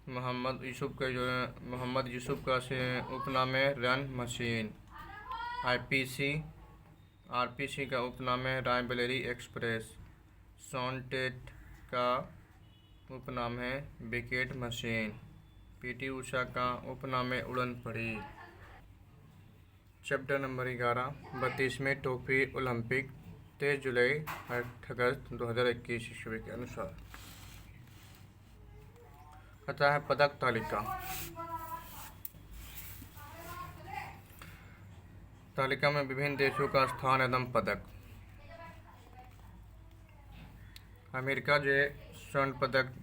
मोहम्मद यूसुफ का उपनाम है रन मशीन। RPC का उपनाम है रायबरेली एक्सप्रेस। शॉन टेट का उपनाम है विकेट मशीन। PT उषा का उपनाम है उड़न पड़ी। चैप्टर नंबर 11 32वें टोक्यो ओलंपिक 23 जुलाई 8 अगस्त 2021 ईस्वी के अनुसार। कहता है पदक तालिका। तालिका में विभिन्न देशों का स्थान एवं पदक। अमेरिका जो स्वर्ण पदक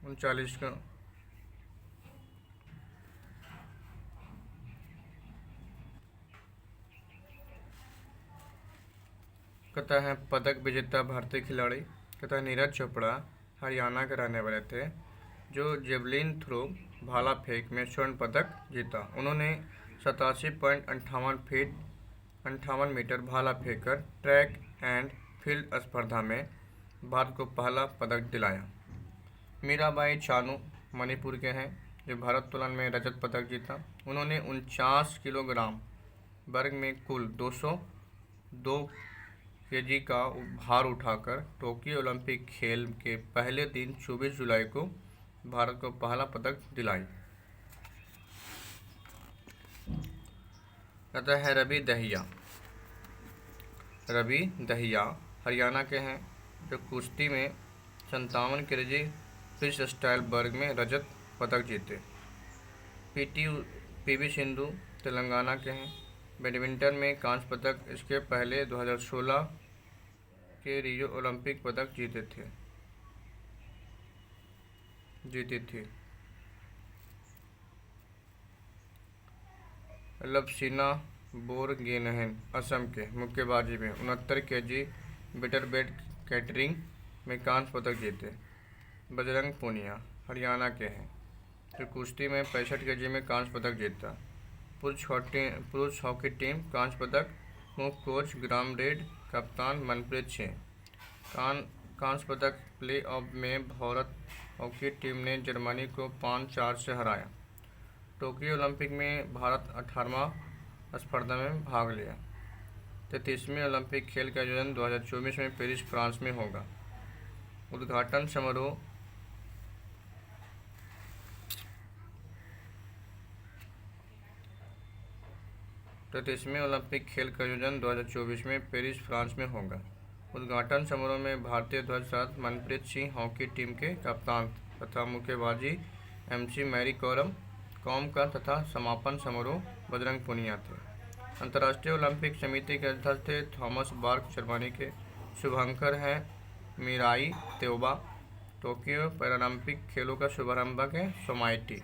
39 का, कहता है पदक विजेता भारतीय खिलाड़ी, कहता है नीरज चोपड़ा हरियाणा के रहने वाले थे जो जेवलिन थ्रो भाला फेंक में स्वर्ण पदक जीता। उन्होंने 87.58 मीटर भाला फेंककर ट्रैक एंड फील्ड स्पर्धा में भारत को पहला पदक दिलाया। मीराबाई चानू मणिपुर के हैं जो भारोत्तोलन में रजत पदक जीता। उन्होंने 49 किलोग्राम वर्ग में कुल 202 केजी का भार उठाकर टोक्यो ओलंपिक खेल के पहले दिन 24 जुलाई को भारत को पहला पदक दिलाई। कहता है रवि दहिया हरियाणा के हैं जो कुश्ती में 57 केजी फ्री स्टाइल वर्ग में रजत पदक जीते। पीवी सिंधु तेलंगाना के हैं, बैडमिंटन में कांस्य पदक इसके पहले 2016 के रियो ओलंपिक पदक जीती थी। लपसीना बोरगोहेन असम के मुक्केबाजी में 69 केजी वेटरवेट कैटरिंग में कांस्य पदक जीते। बजरंग पूनिया हरियाणा के हैं जो कुश्ती में 65 केजी में कांस्य पदक जीता। पुरुष हॉकी टीम कांस्य पदक, मुख्य कोच ग्राम रेड, कप्तान मनप्रीत सिंह। कांस्य पदक प्ले ऑफ में भारत हॉकी टीम ने जर्मनी को 5-4 से हराया। टोक्यो ओलंपिक में भारत 18वां स्पर्धा में भाग लिया। 33वें ओलंपिक खेल का आयोजन 2024 में पेरिस फ्रांस में होगा। उद्घाटन समारोह 33वें ओलंपिक खेल का आयोजन 2024 में पेरिस फ्रांस में होगा। उद्घाटन समारोह में भारतीय ध्वज साथ मनप्रीत सिंह हॉकी टीम के कप्तान तथा मुक्केबाजी MC मैरी कॉम का तथा समापन समारोह बजरंग पूनिया थे। अंतर्राष्ट्रीय ओलंपिक समिति के अध्यक्ष थे थॉमस बार्क जर्मनी के। शुभंकर हैं मिराई तेओबा। टोक्यो पैरालंपिक खेलों का शुभारंभक है सोमाइटी।